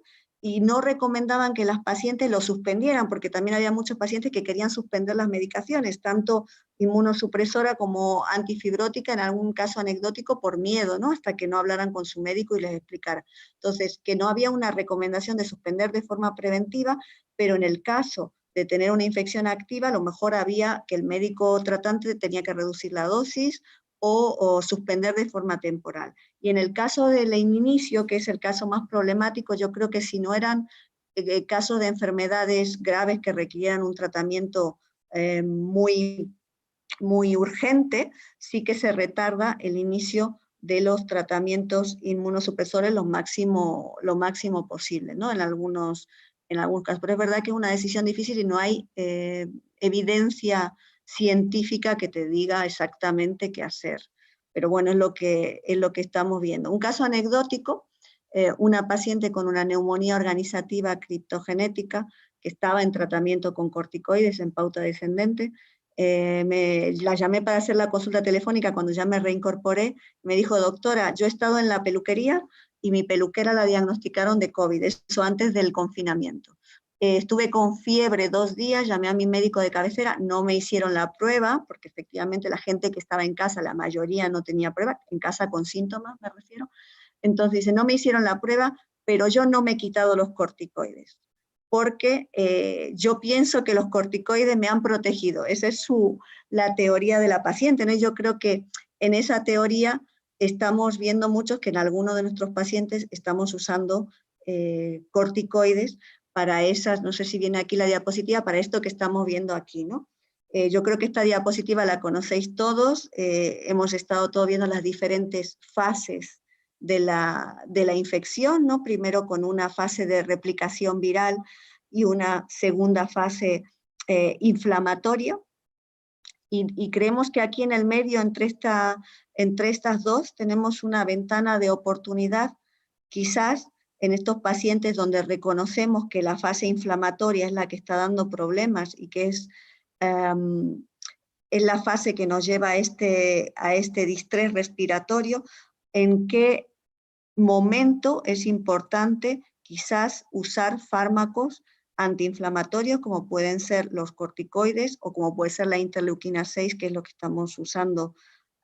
y no recomendaban que las pacientes lo suspendieran, porque también había muchos pacientes que querían suspender las medicaciones, tanto inmunosupresora como antifibrótica, en algún caso anecdótico, por miedo, ¿no? Hasta que no hablaran con su médico y les explicara. Entonces, que no había una recomendación de suspender de forma preventiva, pero en el caso de tener una infección activa, a lo mejor había que el médico tratante tenía que reducir la dosis o suspender de forma temporal. Y en el caso del inicio, que es el caso más problemático, yo creo que si no eran casos de enfermedades graves que requieran un tratamiento muy, muy urgente, sí que se retarda el inicio de los tratamientos inmunosupresores lo máximo posible, ¿no? En algunos casos. Pero es verdad que es una decisión difícil y no hay evidencia científica que te diga exactamente qué hacer. Pero bueno, es lo que estamos viendo. Un caso anecdótico, una paciente con una neumonía organizativa criptogenética que estaba en tratamiento con corticoides en pauta descendente. La llamé para hacer la consulta telefónica cuando ya me reincorporé. Me dijo: doctora, yo he estado en la peluquería y mi peluquera la diagnosticaron de COVID, eso antes del confinamiento. Estuve con fiebre 2 días, llamé a mi médico de cabecera, no me hicieron la prueba, porque efectivamente la gente que estaba en casa, la mayoría no tenía prueba, en casa con síntomas me refiero. Entonces dice, no me hicieron la prueba, pero yo no me he quitado los corticoides, porque yo pienso que los corticoides me han protegido. Esa es la teoría de la paciente, ¿no? Y yo creo que en esa teoría estamos viendo muchos que en algunos de nuestros pacientes estamos usando corticoides para esas, no sé si viene aquí la diapositiva, para esto que estamos viendo aquí, ¿no? Yo creo que esta diapositiva la conocéis todos, hemos estado todos viendo las diferentes fases de la infección, ¿no? Primero con una fase de replicación viral y una segunda fase inflamatoria, y creemos que aquí en el medio, entre estas dos, tenemos una ventana de oportunidad, quizás en estos pacientes donde reconocemos que la fase inflamatoria es la que está dando problemas y que es la fase que nos lleva a este distrés respiratorio, en qué momento es importante quizás usar fármacos antiinflamatorios como pueden ser los corticoides o como puede ser la interleuquina 6, que es lo que estamos usando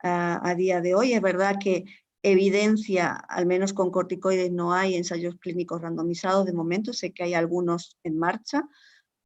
a día de hoy. Es verdad que evidencia, al menos con corticoides no hay ensayos clínicos randomizados de momento, sé que hay algunos en marcha,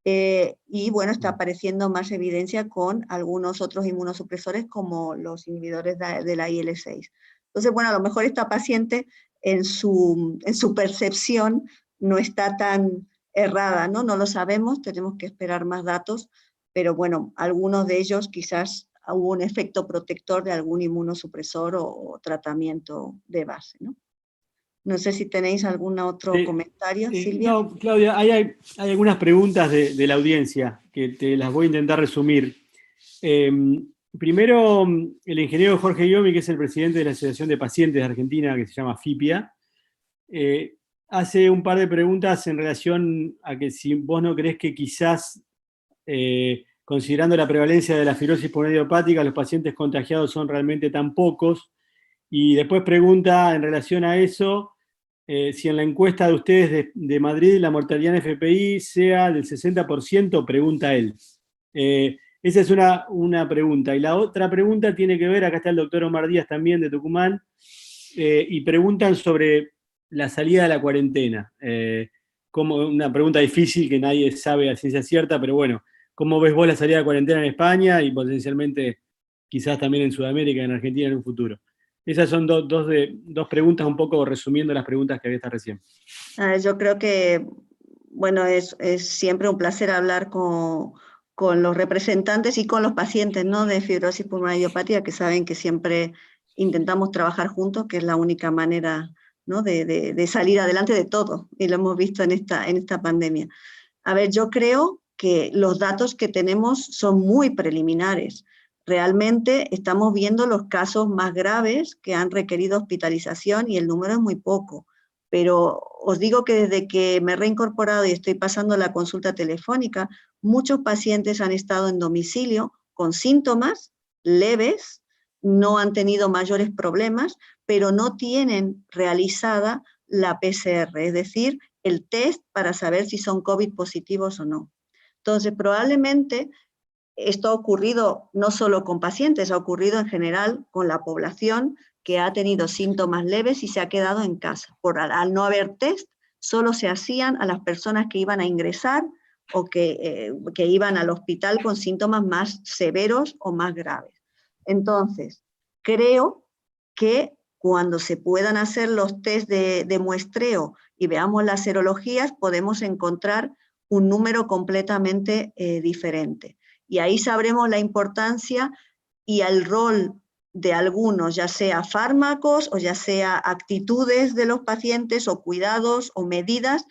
y bueno, está apareciendo más evidencia con algunos otros inmunosupresores como los inhibidores de la IL-6. Entonces, bueno, a lo mejor esta paciente en su percepción no está tan errada, ¿no? No lo sabemos, tenemos que esperar más datos, pero bueno, algunos de ellos quizás hubo un efecto protector de algún inmunosupresor o tratamiento de base, ¿no? No sé si tenéis algún otro comentario, Silvia. No, Claudia, hay algunas preguntas de la audiencia que te las voy a intentar resumir. Primero, el ingeniero Jorge Iomi, que es el presidente de la Asociación de Pacientes de Argentina, que se llama FIPIA, hace un par de preguntas en relación a que si vos no creés que quizás, considerando la prevalencia de la fibrosis pulmonar idiopática, los pacientes contagiados son realmente tan pocos, y después pregunta en relación a eso, si en la encuesta de ustedes de Madrid la mortalidad en FPI sea del 60%, pregunta él. Esa es una pregunta. Y la otra pregunta tiene que ver, acá está el doctor Omar Díaz también de Tucumán, y preguntan sobre la salida de la cuarentena. Como una pregunta difícil que nadie sabe a ciencia cierta, pero bueno, ¿cómo ves vos la salida de la cuarentena en España y potencialmente quizás también en Sudamérica, en Argentina en un futuro? Esas son dos preguntas, un poco resumiendo las preguntas que había hasta recién. Yo creo que, bueno, es siempre un placer hablar con los representantes y con los pacientes, ¿no?, de fibrosis pulmonar idiopática, que saben que siempre intentamos trabajar juntos, que es la única manera, ¿no?, de salir adelante de todo, y lo hemos visto en esta pandemia. A ver, yo creo que los datos que tenemos son muy preliminares. Realmente estamos viendo los casos más graves que han requerido hospitalización y el número es muy poco. Pero os digo que desde que me he reincorporado y estoy pasando la consulta telefónica, muchos pacientes han estado en domicilio con síntomas leves, no han tenido mayores problemas, pero no tienen realizada la PCR, es decir, el test para saber si son COVID positivos o no. Entonces, probablemente esto ha ocurrido no solo con pacientes, ha ocurrido en general con la población que ha tenido síntomas leves y se ha quedado en casa. Al no haber test, solo se hacían a las personas que iban a ingresar o que iban al hospital con síntomas más severos o más graves. Entonces, creo que cuando se puedan hacer los test de muestreo y veamos las serologías, podemos encontrar un número completamente diferente. Y ahí sabremos la importancia y el rol de algunos, ya sea fármacos o ya sea actitudes de los pacientes o cuidados o medidas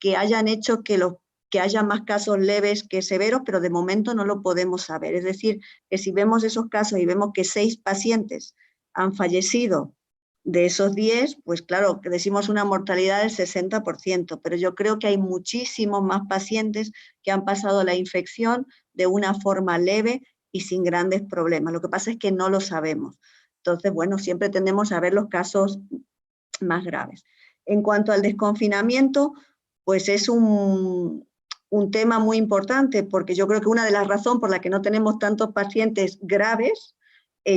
que hayan hecho que haya más casos leves que severos, pero de momento no lo podemos saber. Es decir, que si vemos esos casos y vemos que 6 pacientes han fallecido de esos 10, pues claro, decimos una mortalidad del 60%, pero yo creo que hay muchísimos más pacientes que han pasado la infección de una forma leve y sin grandes problemas. Lo que pasa es que no lo sabemos. Entonces, bueno, siempre tendemos a ver los casos más graves. En cuanto al desconfinamiento, pues es un un tema muy importante, porque yo creo que una de las razones por las que no tenemos tantos pacientes graves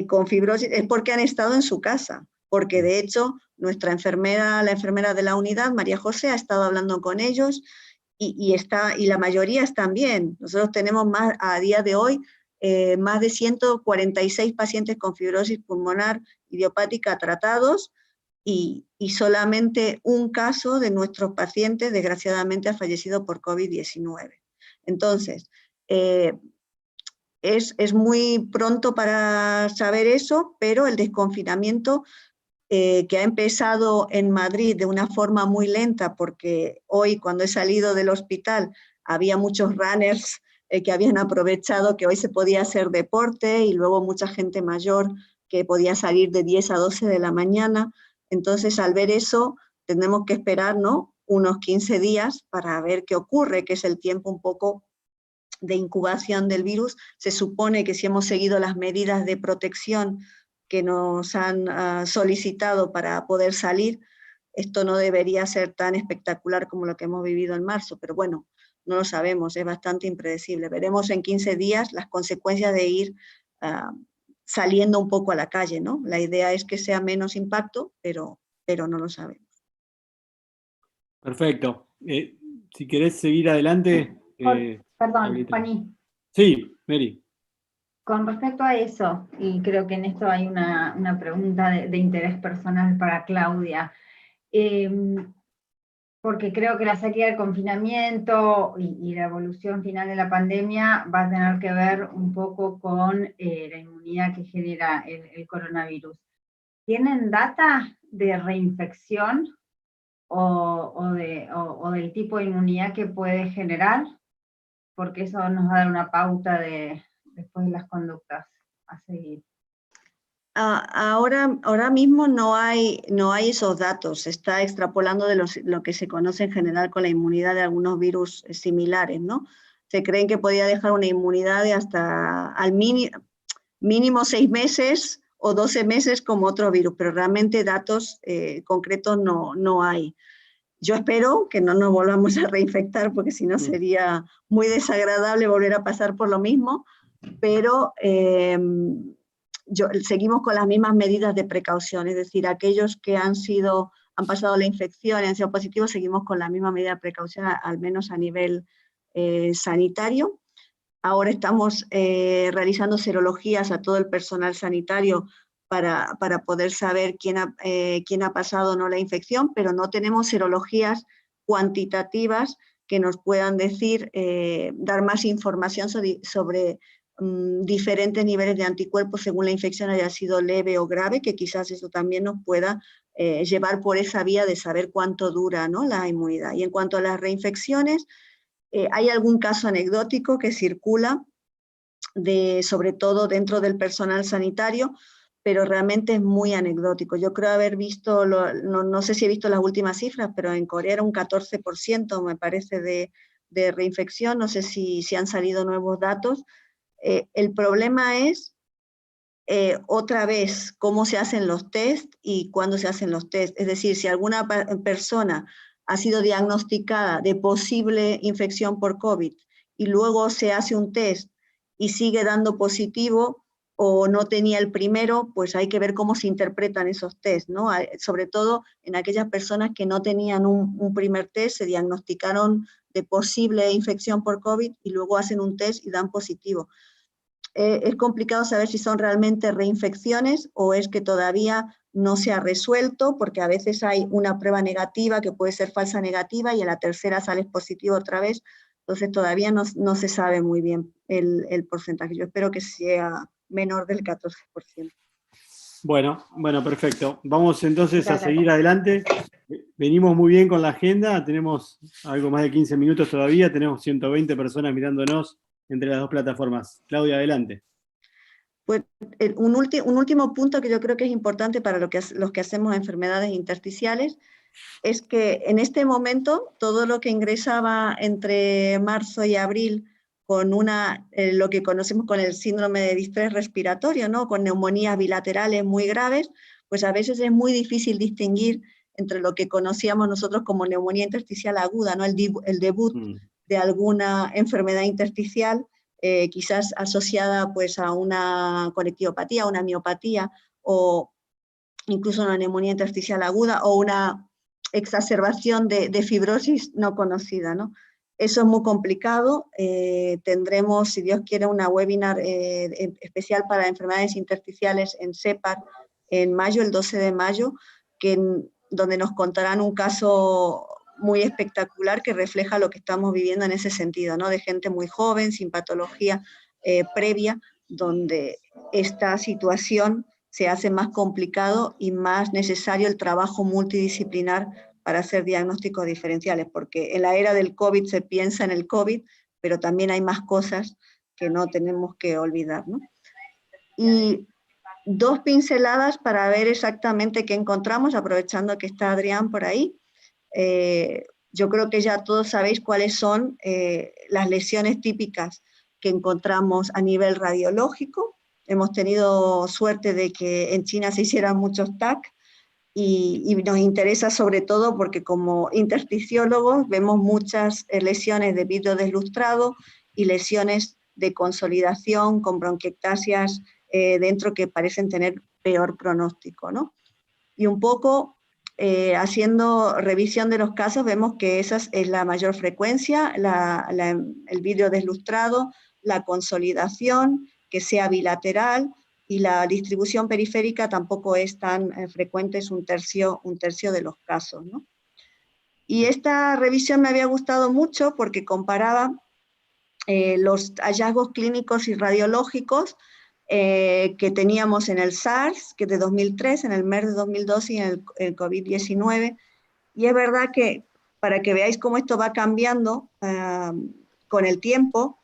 con fibrosis es porque han estado en su casa, porque de hecho nuestra enfermera, la enfermera de la unidad, María José, ha estado hablando con ellos y la mayoría están bien. Nosotros tenemos a día de hoy más de 146 pacientes con fibrosis pulmonar idiopática tratados, y solamente un caso de nuestros pacientes, desgraciadamente, ha fallecido por COVID-19. Entonces, es muy pronto para saber eso, pero el desconfinamiento que ha empezado en Madrid de una forma muy lenta, porque hoy, cuando he salido del hospital, había muchos runners que habían aprovechado que hoy se podía hacer deporte, y luego mucha gente mayor que podía salir de 10 a 12 de la mañana. Entonces, al ver eso, tenemos que esperar, ¿no?, unos 15 días para ver qué ocurre, que es el tiempo un poco de incubación del virus. Se supone que si hemos seguido las medidas de protección que nos han solicitado para poder salir, esto no debería ser tan espectacular como lo que hemos vivido en marzo, pero bueno, no lo sabemos, es bastante impredecible. Veremos en 15 días las consecuencias de ir saliendo un poco a la calle, ¿no? La idea es que sea menos impacto, pero no lo sabemos. Perfecto. Si querés seguir adelante... Perdón, Juaní. Sí, Mary. Con respecto a eso, y creo que en esto hay una pregunta de interés personal para Claudia, porque creo que la salida del confinamiento y la evolución final de la pandemia va a tener que ver un poco con la inmunidad que genera el coronavirus. ¿Tienen data de reinfección o del tipo de inmunidad que puede generar? Porque eso nos va a dar una pauta después de las conductas a seguir. Ahora mismo no hay esos datos, se está extrapolando de lo que se conoce en general con la inmunidad de algunos virus similares, ¿no? Se creen que podía dejar una inmunidad de hasta al mínimo 6 meses o 12 meses como otro virus, pero realmente datos concretos no hay. Yo espero que no nos volvamos a reinfectar, porque si no sería muy desagradable volver a pasar por lo mismo, pero seguimos con las mismas medidas de precaución, es decir, aquellos que han pasado la infección y han sido positivos, seguimos con la misma medida de precaución, al menos a nivel sanitario. Ahora estamos realizando serologías a todo el personal sanitario para poder saber quién ha pasado o no la infección, pero no tenemos serologías cuantitativas que nos puedan decir, dar más información sobre diferentes niveles de anticuerpos según la infección haya sido leve o grave, que quizás eso también nos pueda llevar por esa vía de saber cuánto dura, ¿no?, la inmunidad. Y en cuanto a las reinfecciones, hay algún caso anecdótico que circula, sobre todo dentro del personal sanitario, pero realmente es muy anecdótico. Yo creo haber visto, no sé si he visto las últimas cifras, pero en Corea era un 14%, me parece, de reinfección. No sé si han salido nuevos datos. El problema es, otra vez, cómo se hacen los test y cuándo se hacen los test. Es decir, si alguna persona ha sido diagnosticada de posible infección por COVID y luego se hace un test y sigue dando positivo o no tenía el primero, pues hay que ver cómo se interpretan esos test, ¿no? Sobre todo en aquellas personas que no tenían un primer test, se diagnosticaron de posible infección por COVID y luego hacen un test y dan positivo. Es complicado saber si son realmente reinfecciones o es que todavía no se ha resuelto, porque a veces hay una prueba negativa que puede ser falsa negativa y a la tercera sales positivo otra vez, entonces todavía no se sabe muy bien el porcentaje. Yo espero que sea menor del 14%. Bueno, perfecto. Vamos entonces a seguir adelante. Venimos muy bien con la agenda, tenemos algo más de 15 minutos todavía, tenemos 120 personas mirándonos entre las dos plataformas. Claudia, adelante. Pues un último punto que yo creo que es importante para los que hacemos enfermedades intersticiales es que en este momento todo lo que ingresaba entre marzo y abril con lo que conocemos con el síndrome de distrés respiratorio, ¿no?, con neumonías bilaterales muy graves, pues a veces es muy difícil distinguir entre lo que conocíamos nosotros como neumonía intersticial aguda, ¿no?, el debut de alguna enfermedad intersticial, quizás asociada pues, a una conectivopatía, a una miopatía, o incluso una neumonía intersticial aguda, o una exacerbación de fibrosis no conocida, ¿no? Eso es muy complicado. Tendremos, si Dios quiere, una webinar especial para enfermedades intersticiales en CEPAR en mayo, el 12 de mayo, donde nos contarán un caso muy espectacular que refleja lo que estamos viviendo en ese sentido, ¿no? De gente muy joven, sin patología previa, donde esta situación se hace más complicado y más necesario el trabajo multidisciplinar para hacer diagnósticos diferenciales, porque en la era del COVID se piensa en el COVID, pero también hay más cosas que no tenemos que olvidar, ¿no? Y 2 pinceladas para ver exactamente qué encontramos, aprovechando que está Adrián por ahí. Yo creo que ya todos sabéis cuáles son las lesiones típicas que encontramos a nivel radiológico. Hemos tenido suerte de que en China se hicieran muchos TAC, y nos interesa sobre todo porque como intersticiólogos vemos muchas lesiones de vidrio deslustrado y lesiones de consolidación con bronquiectasias dentro que parecen tener peor pronóstico, ¿no? Y un poco haciendo revisión de los casos vemos que esa es la mayor frecuencia, el vidrio deslustrado, la consolidación, que sea bilateral, y la distribución periférica tampoco es tan frecuente, es un tercio de los casos, ¿no? Y esta revisión me había gustado mucho porque comparaba los hallazgos clínicos y radiológicos que teníamos en el SARS, que es de 2003, en el MERS de 2012 y en el COVID-19. Y es verdad que, para que veáis cómo esto va cambiando con el tiempo,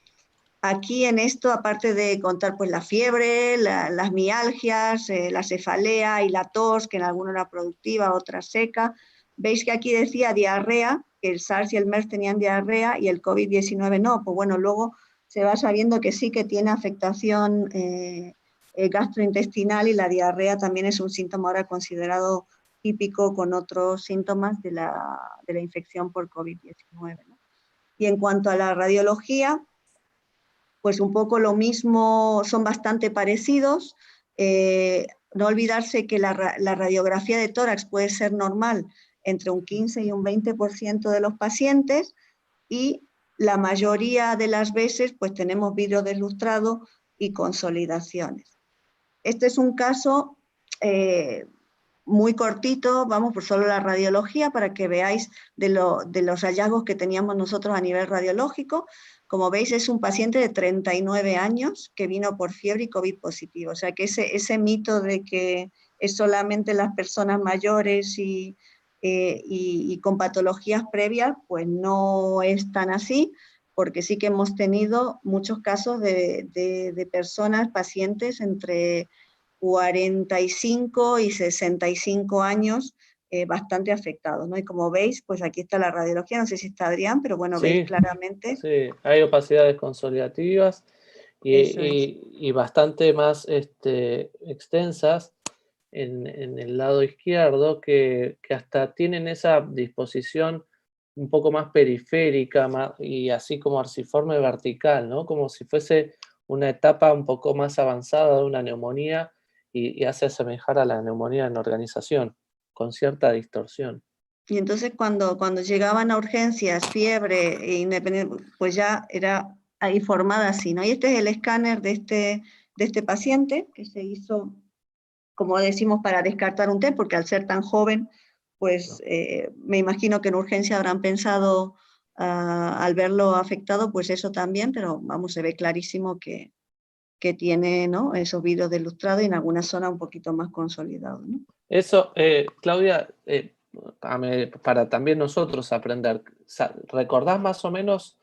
aquí en esto, aparte de contar pues la fiebre, las mialgias, la cefalea y la tos, que en alguna era productiva, otra seca, veis que aquí decía diarrea, que el SARS y el MERS tenían diarrea y el COVID-19 no. Pues bueno, luego se va sabiendo que sí que tiene afectación gastrointestinal, y la diarrea también es un síntoma ahora considerado típico con otros síntomas de la infección por COVID-19, ¿no? Y en cuanto a la radiología, pues un poco lo mismo, son bastante parecidos. No olvidarse que la radiografía de tórax puede ser normal entre un 15 y un 20% de los pacientes, y la mayoría de las veces pues tenemos vidrio deslustrado y consolidaciones. Este es un caso muy cortito, vamos por solo la radiología para que veáis de los hallazgos que teníamos nosotros a nivel radiológico. Como veis, es un paciente de 39 años que vino por fiebre y COVID positivo. O sea que ese mito de que es solamente las personas mayores y con patologías previas, pues no es tan así, porque sí que hemos tenido muchos casos de personas, pacientes entre 45 y 65 años, bastante afectados, ¿no? Y como veis, pues aquí está la radiología, no sé si está Adrián, pero bueno, Sí, veis claramente. Sí, hay opacidades consolidativas y bastante más extensas en el lado izquierdo, que hasta tienen esa disposición un poco más periférica y así como arciforme vertical, ¿no? Como si fuese una etapa un poco más avanzada de una neumonía, y hace asemejar a la neumonía en organización, con cierta distorsión. Y entonces cuando llegaban a urgencias, fiebre, independiente, pues ya era ahí formada así, ¿no? Y este es el escáner de este paciente, que se hizo, como decimos, para descartar un TEP, porque al ser tan joven, pues me imagino que en urgencia habrán pensado, al verlo afectado, pues eso también, pero vamos, se ve clarísimo que tiene, ¿no?, esos vidrios deslustrados y en alguna zona un poquito más consolidado, ¿no? Eso, Claudia, para también nosotros aprender, ¿recordás más o menos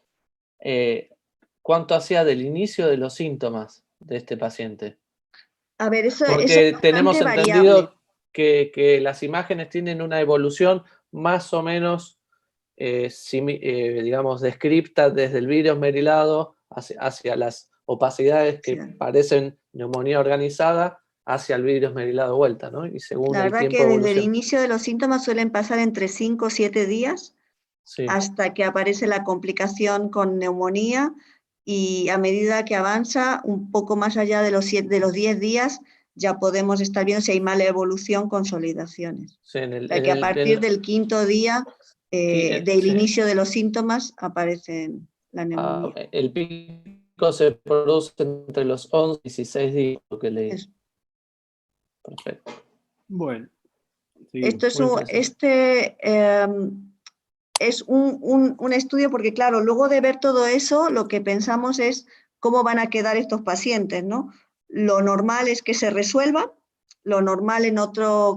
cuánto hacía del inicio de los síntomas de este paciente? A ver, eso Porque es tenemos bastante entendido variable. que las imágenes tienen una evolución más o menos, digamos, descripta desde el vidrio esmerilado hacia las opacidades que Sí. parecen neumonía organizada, hacia el vidrio esmerilado vuelta, ¿no? Y según La el verdad tiempo que de desde el evolución. inicio de los síntomas suelen pasar entre 5 o 7 días Sí. hasta que aparece la complicación con neumonía, y a medida que avanza, un poco más allá de los 10 días, ya podemos estar viendo si hay mala evolución, consolidaciones. Sí, O sea que a partir del 5.º día del inicio de los síntomas aparecen la neumonía. El pico se produce entre los 11 y 16 días, lo que leí. Eso. Perfecto. Bueno. Esto es un estudio porque, claro, luego de ver todo eso, lo que pensamos es cómo van a quedar estos pacientes, ¿no? Lo normal es que se resuelva, lo normal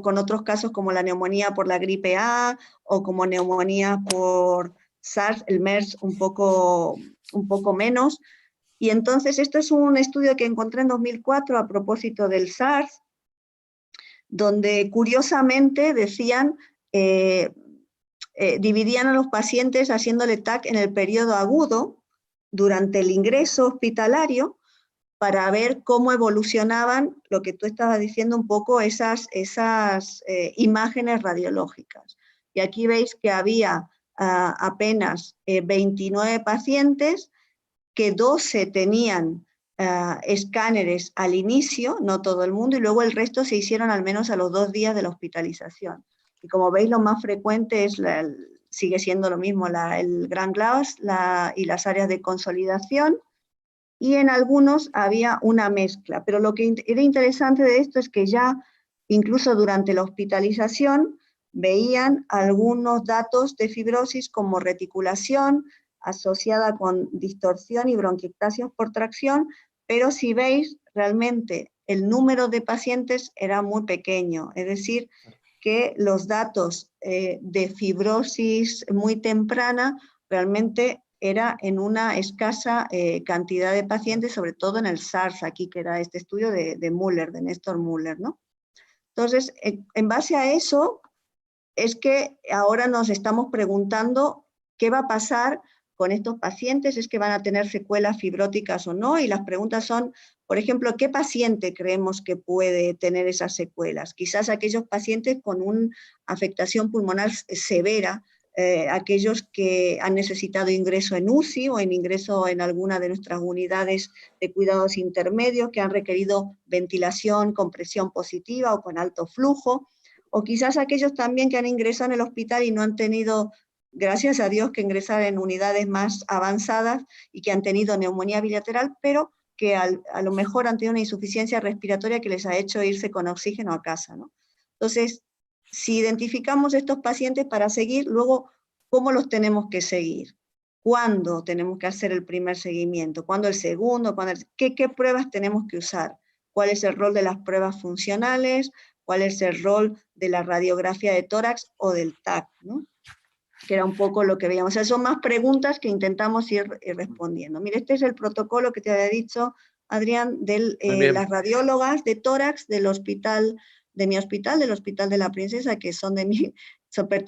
con otros casos como la neumonía por la gripe A o como neumonía por SARS, el MERS un poco menos. Y entonces esto es un estudio que encontré en 2004 a propósito del SARS, donde curiosamente decían, dividían a los pacientes haciéndole TAC en el periodo agudo durante el ingreso hospitalario para ver cómo evolucionaban, lo que tú estabas diciendo un poco, esas imágenes radiológicas. Y aquí veis que había apenas 29 pacientes, que 12 tenían escáneres al inicio, no todo el mundo, y luego el resto se hicieron al menos a los 2 días de la hospitalización. Y como veis, lo más frecuente sigue siendo lo mismo, el Grand Glass y las áreas de consolidación, y en algunos había una mezcla. Pero lo que era interesante de esto es que ya, incluso durante la hospitalización, veían algunos datos de fibrosis como reticulación, asociada con distorsión y bronquiectasias por tracción, pero si veis, realmente el número de pacientes era muy pequeño, es decir, que los datos de fibrosis muy temprana realmente era en una escasa cantidad de pacientes, sobre todo en el SARS, aquí que era este estudio de Müller, de Néstor Müller, ¿no? Entonces, en base a eso, es que ahora nos estamos preguntando qué va a pasar con estos pacientes, es que van a tener secuelas fibróticas o no, y las preguntas son, por ejemplo, ¿qué paciente creemos que puede tener esas secuelas? Quizás aquellos pacientes con una afectación pulmonar severa, aquellos que han necesitado ingreso en UCI o ingreso en alguna de nuestras unidades de cuidados intermedios, que han requerido ventilación con presión positiva o con alto flujo, o quizás aquellos también que han ingresado en el hospital y no han tenido, gracias a Dios, que ingresar en unidades más avanzadas y que han tenido neumonía bilateral, pero que a lo mejor han tenido una insuficiencia respiratoria que les ha hecho irse con oxígeno a casa, ¿no? Entonces, si identificamos estos pacientes para seguir, luego, ¿cómo los tenemos que seguir? ¿Cuándo tenemos que hacer el primer seguimiento? ¿Cuándo el segundo? ¿Qué pruebas tenemos que usar? ¿Cuál es el rol de las pruebas funcionales? ¿Cuál es el rol de la radiografía de tórax o del TAC, ¿no? Que era un poco lo que veíamos. O sea, son más preguntas que intentamos ir respondiendo. Mira, este es el protocolo que te había dicho, Adrián, de las radiólogas de tórax del hospital, de mi hospital, del Hospital de la Princesa, que son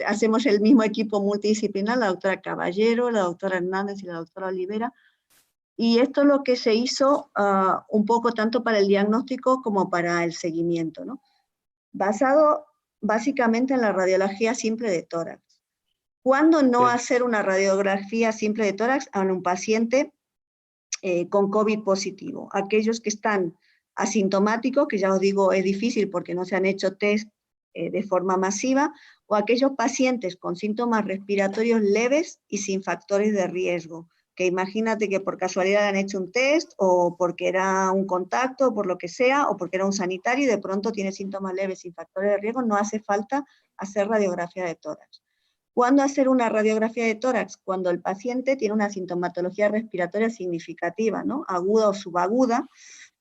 hacemos el mismo equipo multidisciplinar, la doctora Caballero, la doctora Hernández y la doctora Olivera. Y esto es lo que se hizo un poco tanto para el diagnóstico como para el seguimiento, ¿no? Basado básicamente en la radiología simple de tórax. ¿Cuándo no hacer una radiografía simple de tórax a un paciente con COVID positivo? Aquellos que están asintomáticos, que ya os digo es difícil porque no se han hecho test de forma masiva, o aquellos pacientes con síntomas respiratorios leves y sin factores de riesgo, que imagínate que por casualidad le han hecho un test, o porque era un contacto, o por lo que sea, o porque era un sanitario y de pronto tiene síntomas leves sin factores de riesgo, no hace falta hacer radiografía de tórax. ¿Cuándo hacer una radiografía de tórax? Cuando el paciente tiene una sintomatología respiratoria significativa, ¿no? Aguda o subaguda,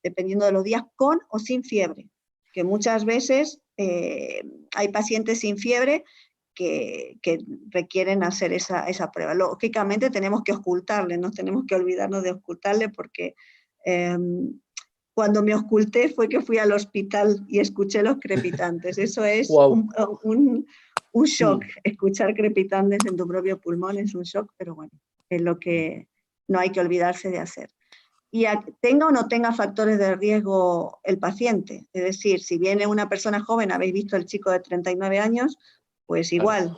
dependiendo de los días, con o sin fiebre, que muchas veces hay pacientes sin fiebre que requieren hacer esa prueba. Lógicamente tenemos que ocultarle, no tenemos que olvidarnos de ocultarle, porque cuando me oculté fue que fui al hospital y escuché los crepitantes. Eso es un shock, escuchar crepitantes en tu propio pulmón es un shock, pero bueno, es lo que no hay que olvidarse de hacer. Y tenga o no tenga factores de riesgo el paciente, es decir, si viene una persona joven, habéis visto el chico de 39 años, pues igual,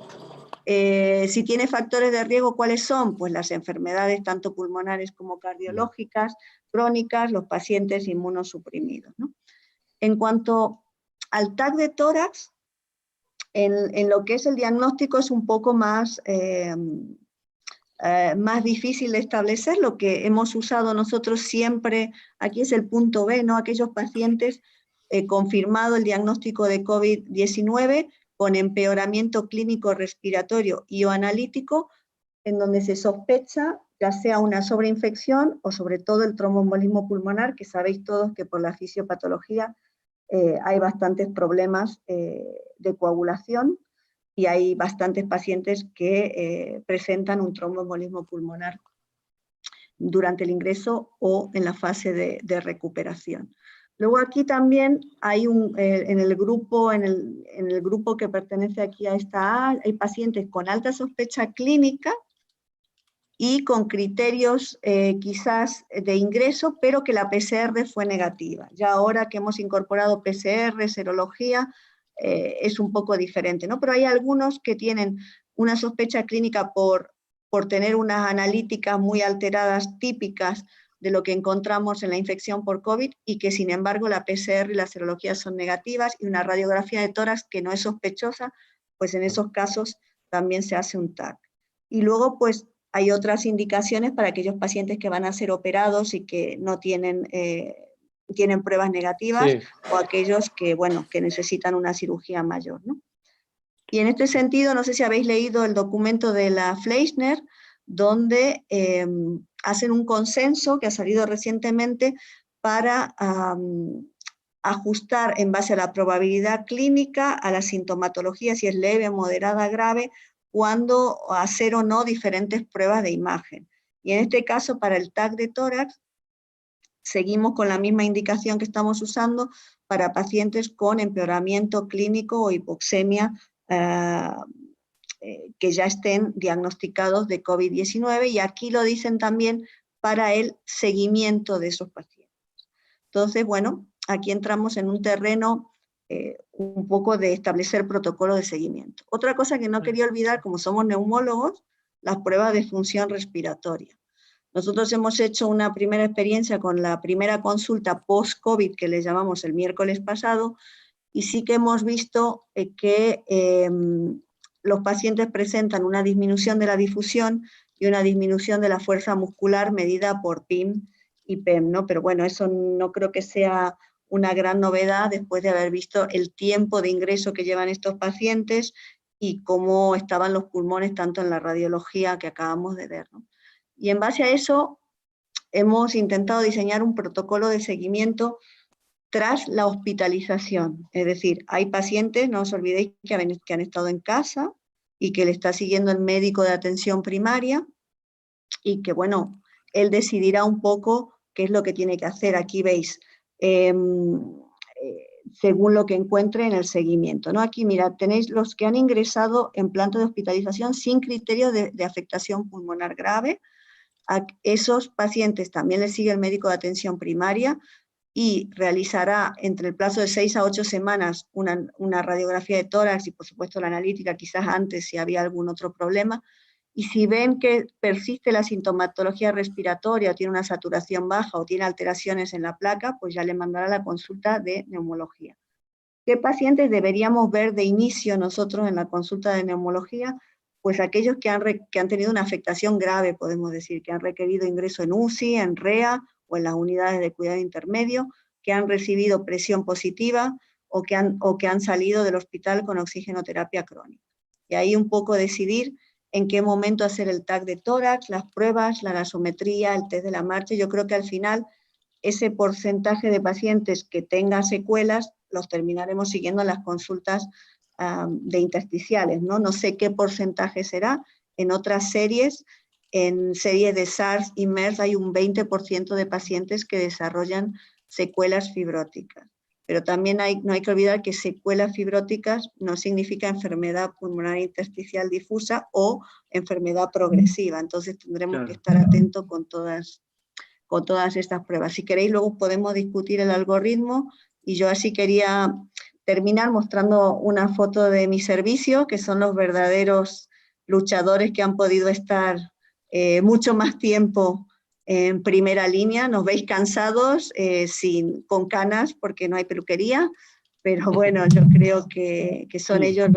Si tiene factores de riesgo, ¿cuáles son? Pues las enfermedades tanto pulmonares como cardiológicas, crónicas, los pacientes inmunosuprimidos, ¿no? En cuanto al TAC de tórax, en lo que es el diagnóstico es un poco más difícil de establecer. Lo que hemos usado nosotros siempre, aquí es el punto B, ¿no? Aquellos pacientes confirmado el diagnóstico de COVID-19 con empeoramiento clínico respiratorio y o analítico, en donde se sospecha ya sea una sobreinfección o sobre todo el tromboembolismo pulmonar, que sabéis todos que por la fisiopatología hay bastantes problemas de coagulación, y hay bastantes pacientes que presentan un tromboembolismo pulmonar durante el ingreso o en la fase de recuperación. Luego aquí también hay en el grupo que pertenece aquí a esta A, hay pacientes con alta sospecha clínica y con criterios quizás de ingreso, pero que la PCR fue negativa. Ya ahora que hemos incorporado PCR, serología, es un poco diferente, ¿no? Pero hay algunos que tienen una sospecha clínica por tener unas analíticas muy alteradas típicas de lo que encontramos en la infección por COVID, y que sin embargo la PCR y la serología son negativas, y una radiografía de tórax que no es sospechosa, pues en esos casos también se hace un TAC. Y luego pues hay otras indicaciones para aquellos pacientes que van a ser operados y que no tienen pruebas negativas, sí, o aquellos que, bueno, que necesitan una cirugía mayor, ¿no? Y en este sentido, no sé si habéis leído el documento de la Fleischner, donde hacen un consenso que ha salido recientemente para ajustar en base a la probabilidad clínica, a la sintomatología, si es leve, moderada, grave, cuándo hacer o no diferentes pruebas de imagen. Y en este caso, para el TAC de tórax, seguimos con la misma indicación que estamos usando para pacientes con empeoramiento clínico o hipoxemia que ya estén diagnosticados de COVID-19, y aquí lo dicen también para el seguimiento de esos pacientes. Entonces, bueno, aquí entramos en un terreno un poco de establecer protocolo de seguimiento. Otra cosa que no quería olvidar, como somos neumólogos, las pruebas de función respiratoria. Nosotros hemos hecho una primera experiencia con la primera consulta post-COVID, que le llamamos el miércoles pasado, y sí que hemos visto que los pacientes presentan una disminución de la difusión y una disminución de la fuerza muscular medida por PIM y PEM, ¿no? Pero bueno, eso no creo que sea una gran novedad después de haber visto el tiempo de ingreso que llevan estos pacientes y cómo estaban los pulmones tanto en la radiología que acabamos de ver, ¿no? Y en base a eso hemos intentado diseñar un protocolo de seguimiento tras la hospitalización. Es decir, hay pacientes, no os olvidéis, que han estado en casa y que le está siguiendo el médico de atención primaria, y que, bueno, él decidirá un poco qué es lo que tiene que hacer. Aquí veis, según lo que encuentre en el seguimiento, ¿no? Aquí, mirad, tenéis los que han ingresado en planta de hospitalización sin criterio de afectación pulmonar grave. A esos pacientes también les sigue el médico de atención primaria, y realizará entre el plazo de 6 a 8 semanas una radiografía de tórax y por supuesto la analítica, quizás antes si había algún otro problema, y si ven que persiste la sintomatología respiratoria o tiene una saturación baja o tiene alteraciones en la placa, pues ya le mandará la consulta de neumología. ¿Qué pacientes deberíamos ver de inicio nosotros en la consulta de neumología? Pues aquellos que han tenido una afectación grave, podemos decir, que han requerido ingreso en UCI, en REA, o en las unidades de cuidado intermedio, que han recibido presión positiva o que han salido del hospital con oxigenoterapia crónica. Y ahí un poco decidir en qué momento hacer el TAC de tórax, las pruebas, la gasometría, el test de la marcha. Yo creo que al final ese porcentaje de pacientes que tengan secuelas los terminaremos siguiendo en las consultas de intersticiales, ¿no? No sé qué porcentaje será. En otras series, en series de SARS y MERS, hay un 20% de pacientes que desarrollan secuelas fibróticas. Pero también no hay que olvidar que secuelas fibróticas no significa enfermedad pulmonar intersticial difusa o enfermedad progresiva. Entonces tendremos que estar atentos con todas estas pruebas. Si queréis, luego podemos discutir el algoritmo, y yo así quería terminar mostrando una foto de mi servicio, que son los verdaderos luchadores que han podido estar mucho más tiempo en primera línea. Nos veis cansados, con canas, porque no hay peluquería, pero bueno, yo creo que son ellos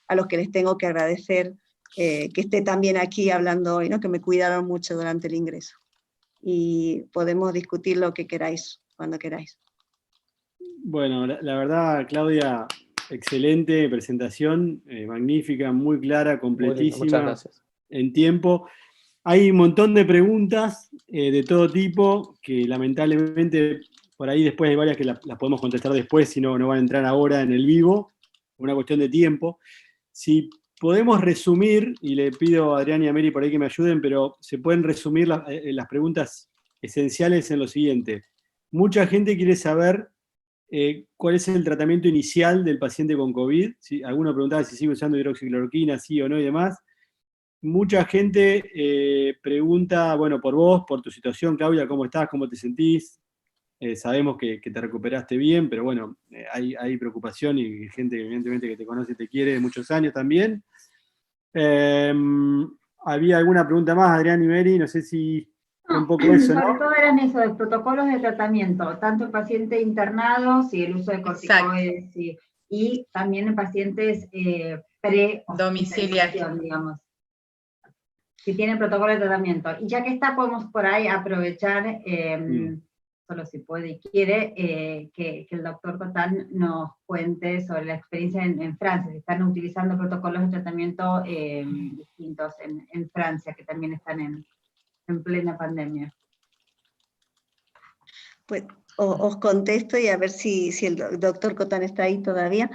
a los que les tengo que agradecer que esté también aquí hablando hoy, ¿no? Que me cuidaron mucho durante el ingreso. Y podemos discutir lo que queráis, cuando queráis. Bueno, la verdad, Claudia, excelente presentación, magnífica, muy clara, completísima. Muchas gracias. En tiempo. Hay un montón de preguntas de todo tipo que lamentablemente por ahí después hay varias que las podemos contestar después, si no, no van a entrar ahora en el vivo, una cuestión de tiempo. Si podemos resumir, y le pido a Adrián y a Mary por ahí que me ayuden, pero se pueden resumir las preguntas esenciales en lo siguiente. Mucha gente quiere saber cuál es el tratamiento inicial del paciente con COVID. ¿Sí? Alguno preguntaba si sigue usando hidroxicloroquina, sí o no y demás. Mucha gente pregunta, bueno, por vos, por tu situación, Claudia, ¿cómo estás? ¿Cómo te sentís? Sabemos que te recuperaste bien, pero bueno, hay preocupación y gente evidentemente que te conoce y te quiere de muchos años también. Había alguna pregunta más, Adrián y Mary, no sé si un poco eso, ¿no? Sobre todo eran eso, de protocolos de tratamiento, tanto en pacientes internados y el uso de corticoides, y también en pacientes domiciliarios, digamos. Si tienen protocolo de tratamiento. Y ya que está, podemos por ahí aprovechar, solo si puede y quiere, que el doctor Cotán nos cuente sobre la experiencia en Francia. Si están utilizando protocolos de tratamiento distintos en Francia, que también están en plena pandemia. Pues os contesto y a ver si el doctor Cotán está ahí todavía.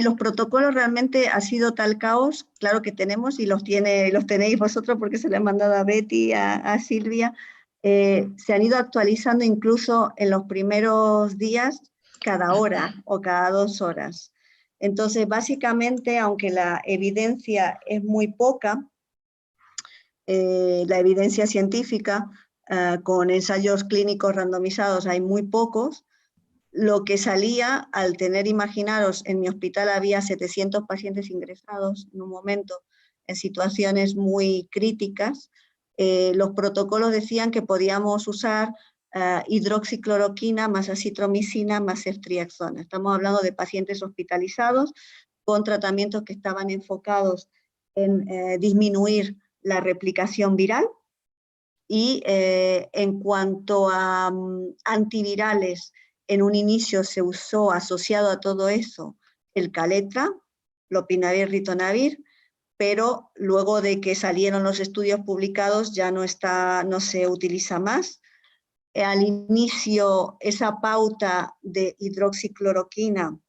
Los protocolos realmente ha sido tal caos, claro que tenemos, y los tenéis vosotros porque se le han mandado a Betty, a Silvia. Se han ido actualizando incluso en los primeros días, cada hora o cada 2 horas. Entonces, básicamente, aunque la evidencia es muy poca, la evidencia científica, con ensayos clínicos randomizados hay muy pocos. Lo que salía, al tener, imaginaros, en mi hospital había 700 pacientes ingresados en un momento, en situaciones muy críticas, los protocolos decían que podíamos usar hidroxicloroquina más acitromicina más ceftriaxona. Estamos hablando de pacientes hospitalizados con tratamientos que estaban enfocados en disminuir la replicación viral, y en cuanto a antivirales, en un inicio se usó asociado a todo eso el Caletra, lopinavir, ritonavir, pero luego de que salieron los estudios publicados ya no se utiliza más. Al inicio esa pauta de hidroxicloroquina,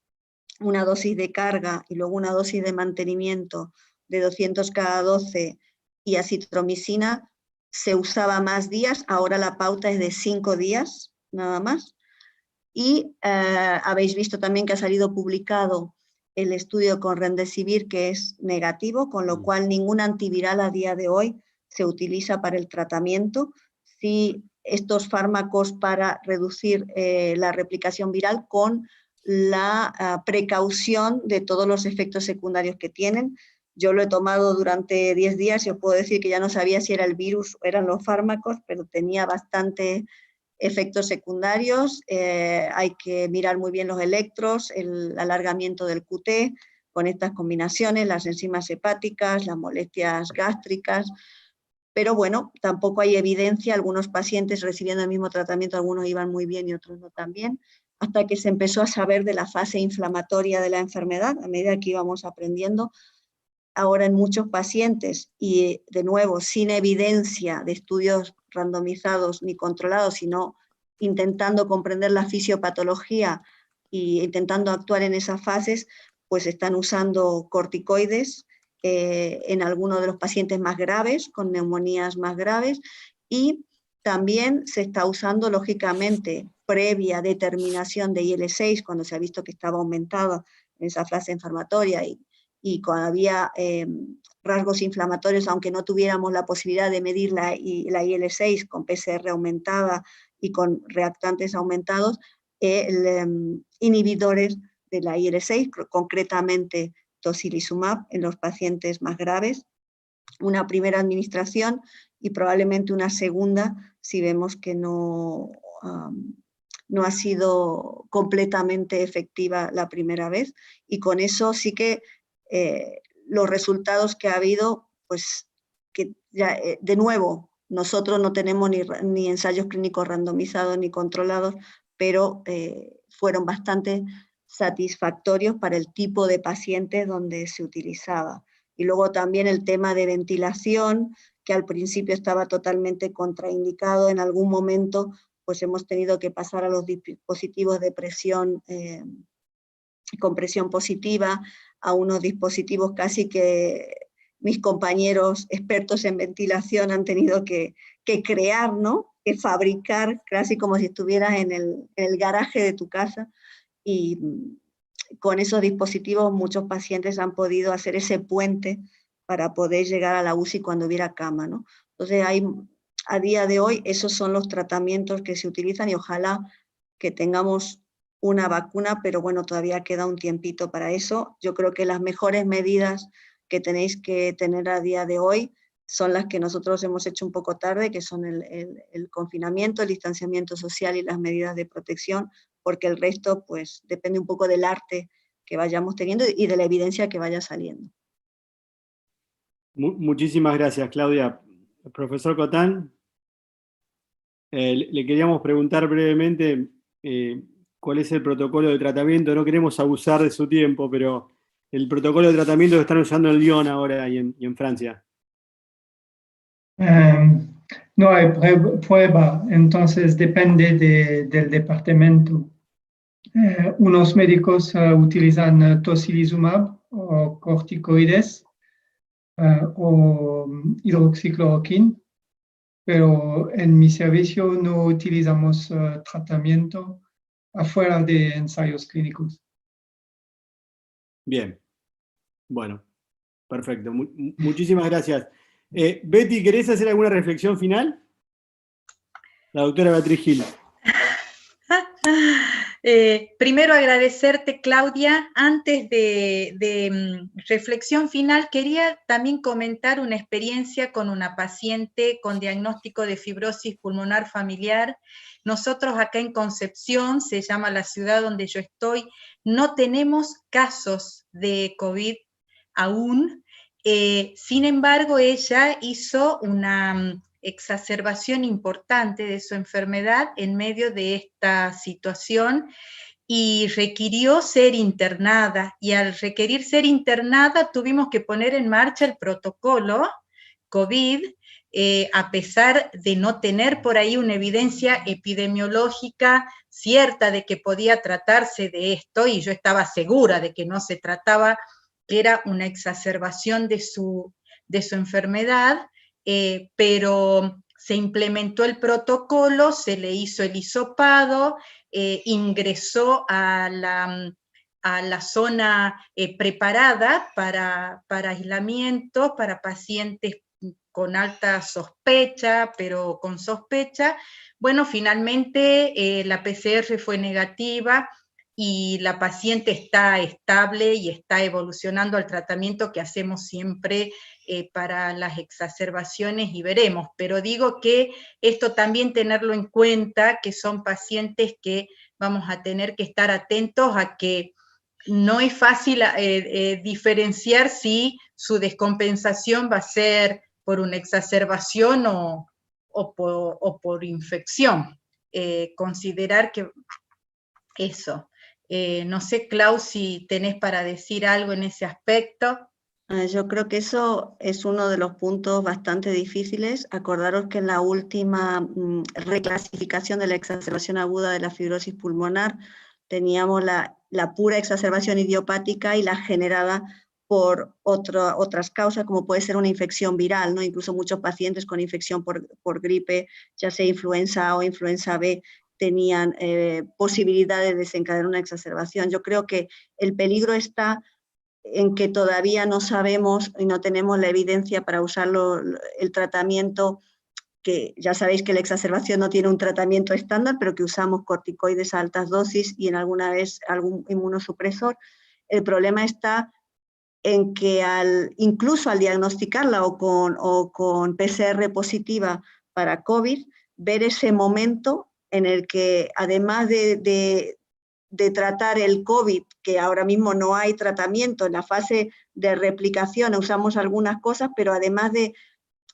una dosis de carga y luego una dosis de mantenimiento de 200 cada 12 y acitromicina, se usaba más días, ahora la pauta es de 5 días, nada más. Y habéis visto también que ha salido publicado el estudio con Remdesivir, que es negativo, con lo cual ningún antiviral a día de hoy se utiliza para el tratamiento. Sí, estos fármacos para reducir la replicación viral con la precaución de todos los efectos secundarios que tienen. Yo lo he tomado durante 10 días y os puedo decir que ya no sabía si era el virus o eran los fármacos, pero tenía bastante efectos secundarios. Hay que mirar muy bien los electros, el alargamiento del QT, con estas combinaciones, las enzimas hepáticas, las molestias gástricas, pero bueno, tampoco hay evidencia, algunos pacientes recibiendo el mismo tratamiento, algunos iban muy bien y otros no tan bien, hasta que se empezó a saber de la fase inflamatoria de la enfermedad, a medida que íbamos aprendiendo. Ahora en muchos pacientes, y de nuevo sin evidencia de estudios randomizados ni controlados, sino intentando comprender la fisiopatología e intentando actuar en esas fases, pues están usando corticoides en algunos de los pacientes más graves, con neumonías más graves, y también se está usando, lógicamente, previa determinación de IL-6, cuando se ha visto que estaba aumentada en esa fase inflamatoria y cuando había rasgos inflamatorios, aunque no tuviéramos la posibilidad de medir la IL-6 con PCR aumentada y con reactantes aumentados, inhibidores de la IL-6, concretamente tocilizumab en los pacientes más graves, una primera administración y probablemente una segunda si vemos que no ha sido completamente efectiva la primera vez, y con eso sí que los resultados que ha habido, pues que ya, de nuevo, nosotros no tenemos ni ensayos clínicos randomizados ni controlados, pero fueron bastante satisfactorios para el tipo de pacientes donde se utilizaba. Y luego también el tema de ventilación, que al principio estaba totalmente contraindicado, en algún momento pues hemos tenido que pasar a los dispositivos de presión, con presión positiva, a unos dispositivos casi que mis compañeros expertos en ventilación han tenido que crear, ¿no? Que fabricar, casi como si estuvieras en el garaje de tu casa, y con esos dispositivos muchos pacientes han podido hacer ese puente para poder llegar a la UCI cuando hubiera cama, ¿no? Entonces a día de hoy esos son los tratamientos que se utilizan, y ojalá que tengamos una vacuna, pero bueno, todavía queda un tiempito para eso. Yo creo que las mejores medidas que tenéis que tener a día de hoy son las que nosotros hemos hecho un poco tarde, que son el confinamiento, el distanciamiento social y las medidas de protección, porque el resto pues depende un poco del arte que vayamos teniendo y de la evidencia que vaya saliendo. Muchísimas gracias, Claudia. Profesor Cotán, le queríamos preguntar brevemente cuál es el protocolo de tratamiento. No queremos abusar de su tiempo, pero el protocolo de tratamiento que están usando en Lyon ahora y en Francia. No hay prueba, entonces depende del departamento. Unos médicos utilizan tocilizumab o corticoides o hidroxicloroquina, pero en mi servicio no utilizamos tratamiento afuera de ensayos clínicos. Bien, bueno, perfecto. Muchísimas gracias. Betty, ¿querés hacer alguna reflexión final? La doctora Beatriz Gil. Primero agradecerte, Claudia. Antes de reflexión final, quería también comentar una experiencia con una paciente con diagnóstico de fibrosis pulmonar familiar. Nosotros acá en Concepción, se llama la ciudad donde yo estoy, no tenemos casos de COVID aún. Sin embargo, ella hizo una exacerbación importante de su enfermedad en medio de esta situación y requirió ser internada, y al requerir ser internada tuvimos que poner en marcha el protocolo COVID, a pesar de no tener por ahí una evidencia epidemiológica cierta de que podía tratarse de esto, y yo estaba segura de que no se trataba, que era una exacerbación de su enfermedad. Pero se implementó el protocolo, se le hizo el hisopado, ingresó a la zona preparada para aislamiento, para pacientes con alta sospecha, pero con sospecha. Bueno, finalmente la PCR fue negativa y la paciente está estable y está evolucionando al tratamiento que hacemos siempre para las exacerbaciones, y veremos. Pero digo que esto también tenerlo en cuenta, que son pacientes que vamos a tener que estar atentos a que no es fácil diferenciar si su descompensación va a ser por una exacerbación o por infección. Considerar que eso. No sé, Clau, si tenés para decir algo en ese aspecto. Yo creo que eso es uno de los puntos bastante difíciles. Acordaros que en la última reclasificación de la exacerbación aguda de la fibrosis pulmonar teníamos la pura exacerbación idiopática y la generada por otras causas, como puede ser una infección viral, ¿no? Incluso muchos pacientes con infección por gripe, ya sea influenza A o influenza B, tenían posibilidad de desencadenar una exacerbación. Yo creo que el peligro está en que todavía no sabemos y no tenemos la evidencia para usarlo, el tratamiento, que ya sabéis que la exacerbación no tiene un tratamiento estándar, pero que usamos corticoides a altas dosis y en alguna vez algún inmunosupresor. El problema está en que incluso al diagnosticarla o con PCR positiva para COVID, ver ese momento en el que además de tratar el COVID, que ahora mismo no hay tratamiento, en la fase de replicación usamos algunas cosas, pero además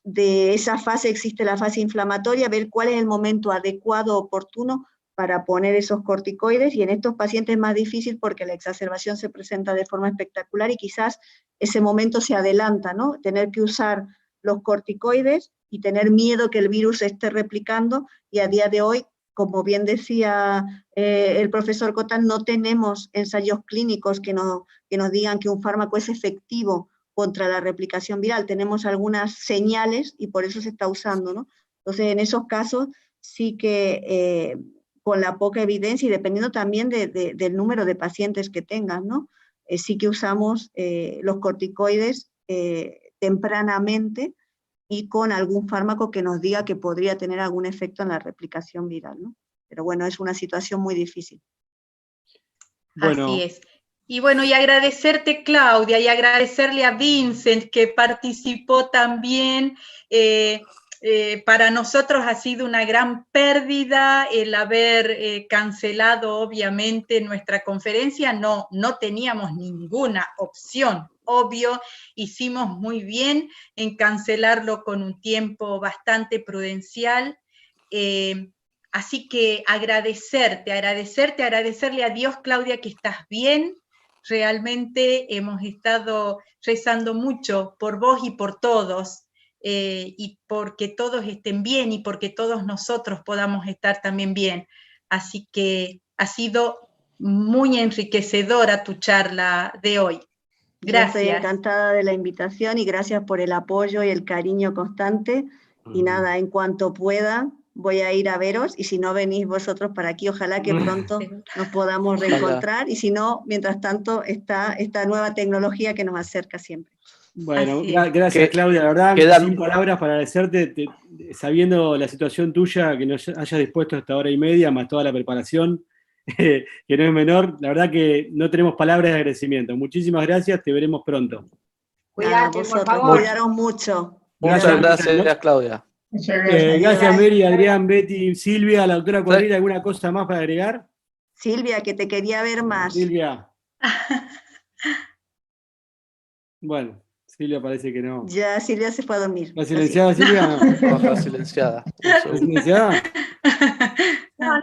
de esa fase existe la fase inflamatoria, ver cuál es el momento adecuado, oportuno, para poner esos corticoides, y en estos pacientes es más difícil porque la exacerbación se presenta de forma espectacular y quizás ese momento se adelanta, ¿no? Tener que usar los corticoides y tener miedo que el virus se esté replicando, y a día de hoy, como bien decía el profesor Cotán, no tenemos ensayos clínicos que nos digan que un fármaco es efectivo contra la replicación viral. Tenemos algunas señales y por eso se está usando, ¿no? Entonces, en esos casos sí que con la poca evidencia y dependiendo también del número de pacientes que tengan, ¿no? Sí que usamos los corticoides tempranamente y con algún fármaco que nos diga que podría tener algún efecto en la replicación viral, ¿no? Pero bueno, es una situación muy difícil. Bueno. Así es. Y bueno, y agradecerte, Claudia, y agradecerle a Vincent, que participó también. Para nosotros ha sido una gran pérdida el haber cancelado, obviamente, nuestra conferencia. No teníamos ninguna opción, obvio. Hicimos muy bien en cancelarlo con un tiempo bastante prudencial. Así que agradecerle a Dios, Claudia, que estás bien. Realmente hemos estado rezando mucho por vos y por todos, y porque todos estén bien y porque todos nosotros podamos estar también bien. Así que ha sido muy enriquecedora tu charla de hoy. Gracias. Yo estoy encantada de la invitación y gracias por el apoyo y el cariño constante. Y nada, en cuanto pueda, voy a ir a veros, y si no venís vosotros para aquí, ojalá que pronto nos podamos reencontrar, y si no, mientras tanto, está esta nueva tecnología que nos acerca siempre. Bueno, gracias, Claudia, la verdad, sin palabras para agradecerte, sabiendo la situación tuya, que nos hayas dispuesto esta hora y media, más toda la preparación, que no es menor, la verdad que no tenemos palabras de agradecimiento. Muchísimas gracias, te veremos pronto. Cuídate, por favor. Cuidaros mucho. Muchas gracias, Claudia. Gracias, Mary, Adrián, Betty, Silvia, la doctora Cuadrilla, ¿alguna cosa más para agregar? Silvia, que te quería ver más. Silvia. Silvia parece que no. Ya, Silvia se fue a dormir. ¿La silenciada, Silvia? No, está silenciada. ¿La silenciada? No,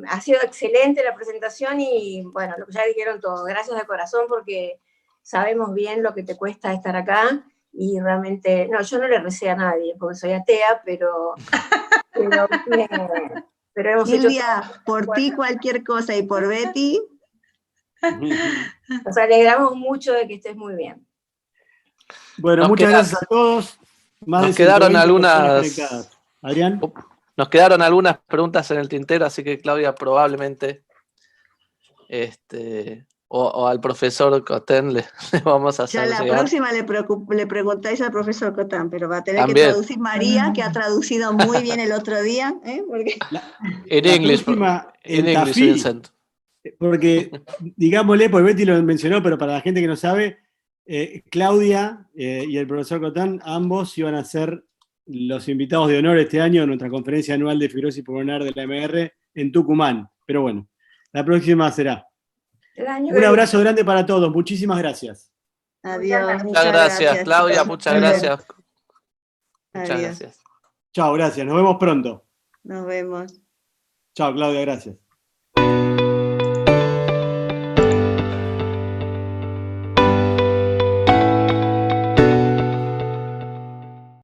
ha sido excelente la presentación y bueno, lo que ya dijeron todos, gracias de corazón porque sabemos bien lo que te cuesta estar acá y realmente, yo no le recé a nadie porque soy atea, pero hemos Silvia, hecho por ti cualquier cosa y por Betty. Nos alegramos mucho de que estés muy bien. Bueno, muchas gracias a todos. Nos quedaron algunas. Adrián. Nos quedaron algunas preguntas en el tintero, así que Claudia probablemente o al profesor Cotán le vamos a hacer. Ya la próxima le preguntáis al profesor Cotán, pero va a tener también que traducir María, que ha traducido muy bien el otro día. Porque... En inglés, Vincent. Porque, digámosle, porque Betty lo mencionó, pero para la gente que no sabe, Claudia y el profesor Cotán, ambos iban a ser los invitados de honor este año en nuestra conferencia anual de fibrosis pulmonar de la MR en Tucumán. Pero bueno, la próxima será. Un abrazo grande para todos. Muchísimas gracias. Adiós. Muchas gracias, Claudia. Muchas gracias. Muchas gracias. Chao, gracias. Nos vemos pronto. Nos vemos. Chao, Claudia. Gracias.